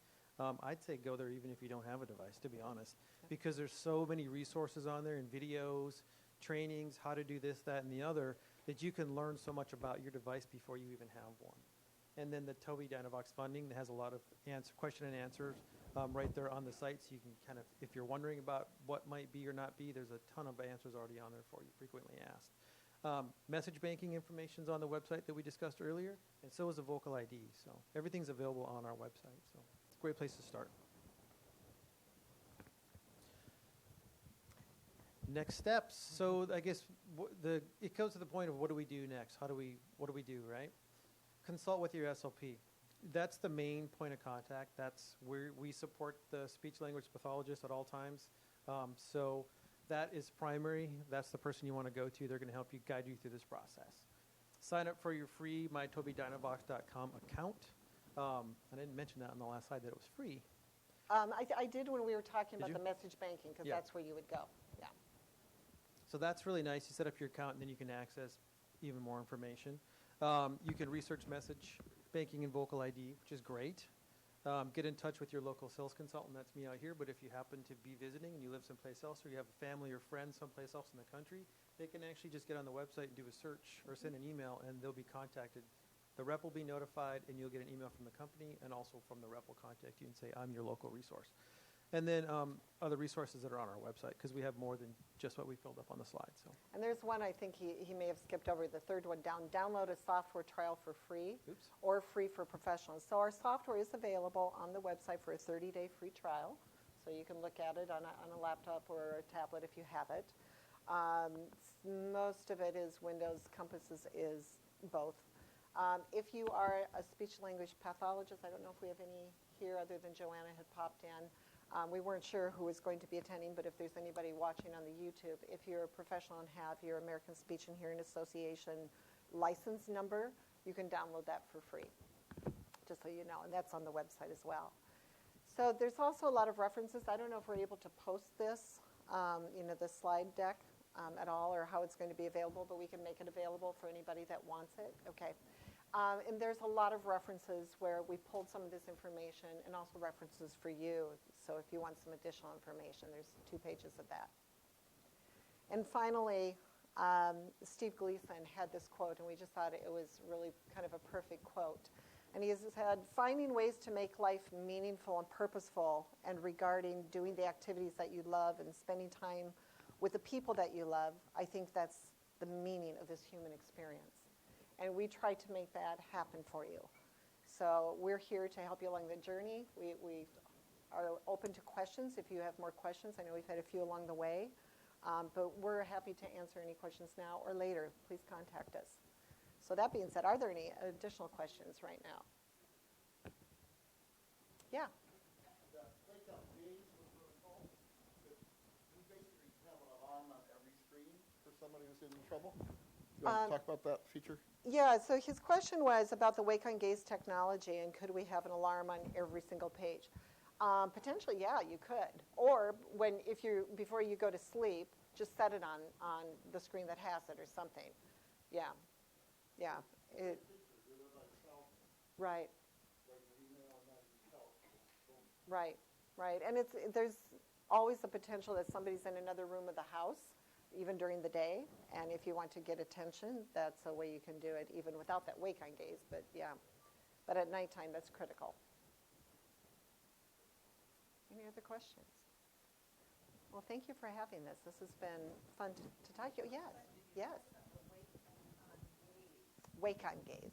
I'd say go there even if you don't have a device, to be honest, because there's so many resources on there and videos, trainings, how to do this, that, and the other, that you can learn so much about your device before you even have one. And then the Tobii Dynavox funding that has a lot of question and answers right there on the site, so you can kind of, if you're wondering about what might be or not be, there's a ton of answers already on there for you, frequently asked. Message banking information is on the website that we discussed earlier, and so is a Vocal ID. So everything's available on our website, so it's a great place to start. Next steps. So I guess it goes to the point of what do we do next? What do we do, right? Consult with your SLP. That's the main point of contact. That's where we support the speech-language pathologist at all times. So that is primary. That's the person you want to go to. They're going to help you, guide you through this process. Sign up for your free mytobiidynavox.com account. I didn't mention that on the last slide that it was free. I did when we were talking about you? the message banking, because Yeah. that's where you would go. Yeah. So that's really nice. You set up your account, and then you can access even more information. You can research message banking and Vocal ID, which is great. Get in touch with your local sales consultant. That's me out here. But if you happen to be visiting and you live someplace else, or you have a family or friends someplace else in the country, they can actually just get on the website and do a search or send an email, and they'll be contacted. The rep will be notified, and you'll get an email from the company, and also from the rep will contact you and say, I'm your local resource. And then other resources that are on our website, because we have more than just what we filled up on the slide. So. And there's one I think he may have skipped over, the third one down. Download a software trial for free. Oops. Or free for professionals. So our software is available on the website for a 30-day free trial. So you can look at it on a laptop or a tablet if you have it. Most of it is Windows. Compass is both. If you are a speech-language pathologist, I don't know if we have any here other than Joanna had popped in. We weren't sure who was going to be attending, but if there's anybody watching on the YouTube, if you're a professional and have your American Speech and Hearing Association license number, you can download that for free, just so you know, and that's on the website as well. So there's also a lot of references. I don't know if we're able to post this, the slide deck at all, or how it's going to be available, but we can make it available for anybody that wants it. Okay. And there's a lot of references where we pulled some of this information, and also references for you. So if you want some additional information, there's 2 pages of that. And finally, Steve Gleason had this quote, and we just thought it was really kind of a perfect quote. And he has said, finding ways to make life meaningful and purposeful, and regarding doing the activities that you love and spending time with the people that you love, I think that's the meaning of this human experience. And we try to make that happen for you. So we're here to help you along the journey. We are open to questions if you have more questions. I know we've had a few along the way. But we're happy to answer any questions now or later. Please contact us. So that being said, are there any additional questions right now? Yeah. That wake-up gaze was really cool. We basically have an alarm on every screen for somebody who's in trouble. You want to talk about that feature? Yeah, so his question was about the Wake on Gaze technology, and could we have an alarm on every single page? Potentially, yeah, you could. Or before you go to sleep, just set it on the screen that has it or something. Yeah, yeah. Right. Right. And there's always the potential that somebody's in another room of the house, even during the day. And if you want to get attention, that's a way you can do it, even without that wake on gaze. But yeah, but at nighttime, that's critical. Any other questions? Well, thank you for having this. This has been fun to talk to you. Yes. Wake on gaze.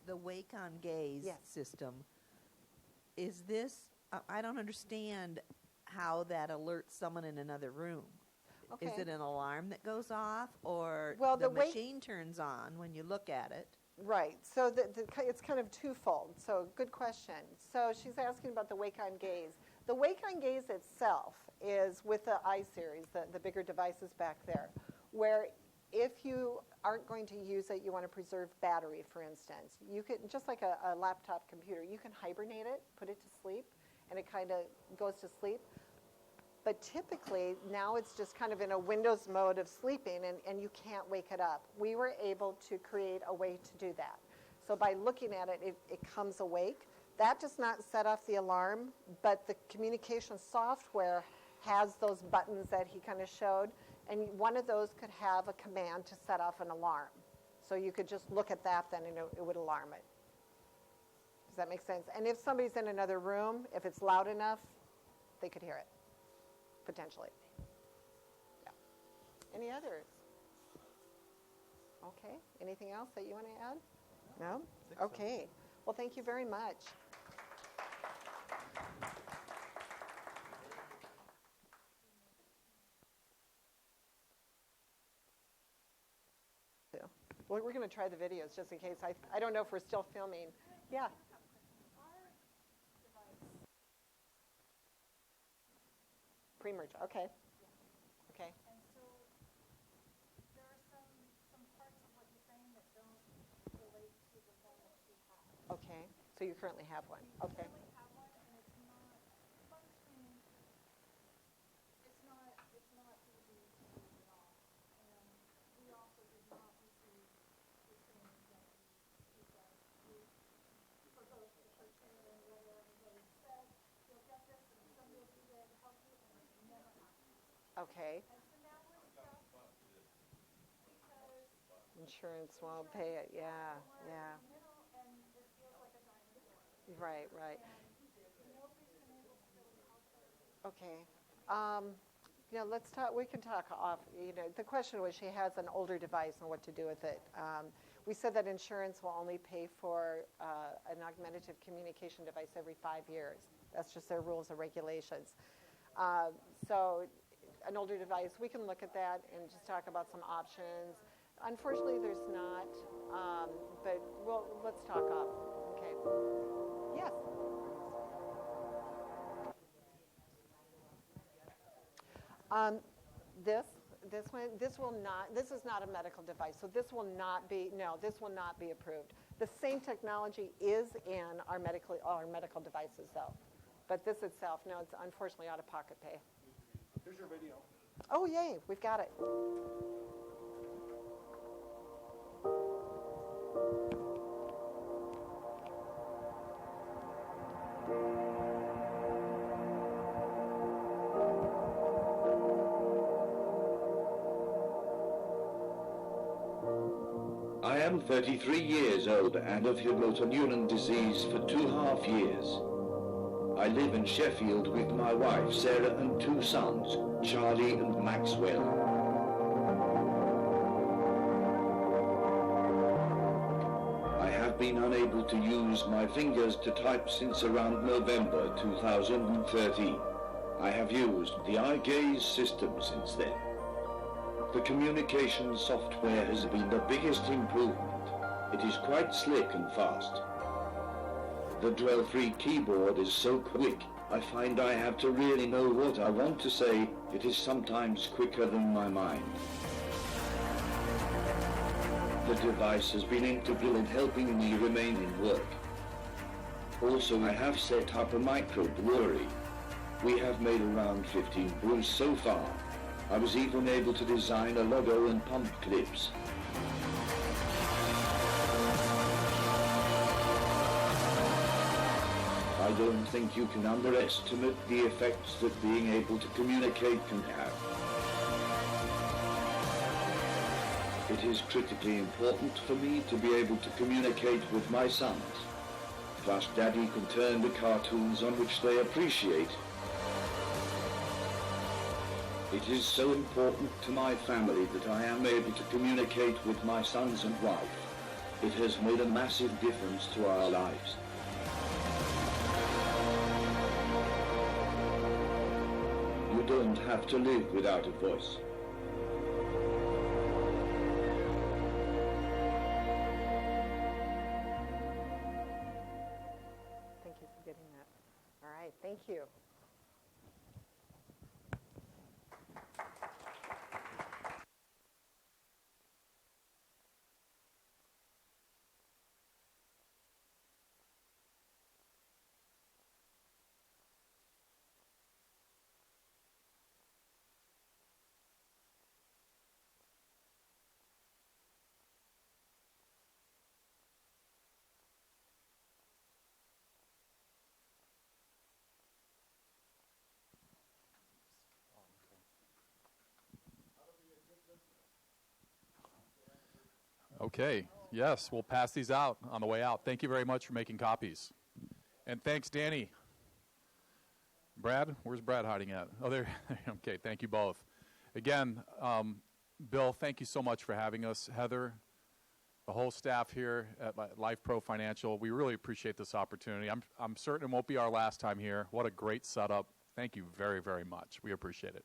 The Wake on Gaze Yes. system, is this, I don't understand how that alerts someone in another room. Is Okay. it an alarm that goes off, or Well, the the way- machine turns on when you look at it? Right. So it's kind of twofold. So good question. So she's asking about the Wake on Gaze. The Wake on Gaze itself is with the iSeries, the bigger devices back there, where if you aren't going to use it, you want to preserve battery, for instance. You could, just like a laptop computer, you can hibernate it, put it to sleep, and it kind of goes to sleep. But typically, now it's just kind of in a Windows mode of sleeping, and you can't wake it up. We were able to create a way to do that. So by looking at it, it comes awake. That does not set off the alarm, but the communication software has those buttons that he kind of showed, and one of those could have a command to set off an alarm. So you could just look at that then, and it would alarm it. Does that make sense? And if somebody's in another room, if it's loud enough, they could hear it. Potentially. Yeah. Any others? Okay. Anything else that you want to add? No? Okay. Well, thank you very much. Well, we're going to try the videos just in case. I don't know if we're still filming. Yeah. Pre-merge. Okay. Okay. And so there are some parts of what you're saying that don't relate to the one that she has. Okay. So you currently have one. Okay. We have one, and it's not functioning. It's not easy to use at all. And we also did not receive the training that we speak of. For both the person and whether everybody said, you'll get this, and somebody will be there to help you, and it never happened. Okay. And so now we're stuck because Insurance won't pay it. Yeah. Yeah. in the middle, and it feels like a diamond door. Right. Right. Nobody's been able to really help her. Okay. Let's talk. We can talk off. The question was, she has an older device and what to do with it. We said that insurance will only pay for an augmentative communication device every 5 years. That's just their rules and regulations. So an older device, we can look at that and just talk about some options. Unfortunately, there's not, but let's talk off. Okay. Yes. This is not a medical device, so this will not be approved. The same technology is in our medical devices, though. But this itself, no, it's unfortunately out-of-pocket pay. Here's your video. Oh, yay, we've got it. I am 33 years old and have had motor neuron disease for 2.5 years. I live in Sheffield with my wife Sarah and 2 sons, Charlie and Maxwell. I have been unable to use my fingers to type since around November 2013. I have used the iGaze system since then. The communication software has been the biggest improvement. It is quite slick and fast. The Drell3 keyboard is so quick, I find I have to really know what I want to say. It is sometimes quicker than my mind. The device has been integral in helping me remain in work. Also, I have set up a micro brewery. We have made around 15 brews so far. I was even able to design a logo and pump clips. I don't think you can underestimate the effects that being able to communicate can have. It is critically important for me to be able to communicate with my sons. Plus, Daddy can turn the cartoons on which they appreciate. It is so important to my family that I am able to communicate with my sons and wife. It has made a massive difference to our lives. don't have to live without a voice. Thank you for getting that. All right, thank you. Okay, yes, we'll pass these out on the way out. Thank you very much for making copies. And thanks, Danny. Brad, where's Brad hiding at? Oh, there. Okay, thank you both. Again, Bill, thank you so much for having us. Heather, the whole staff here at Life Pro Financial, we really appreciate this opportunity. I'm certain it won't be our last time here. What a great setup. Thank you very, very much. We appreciate it.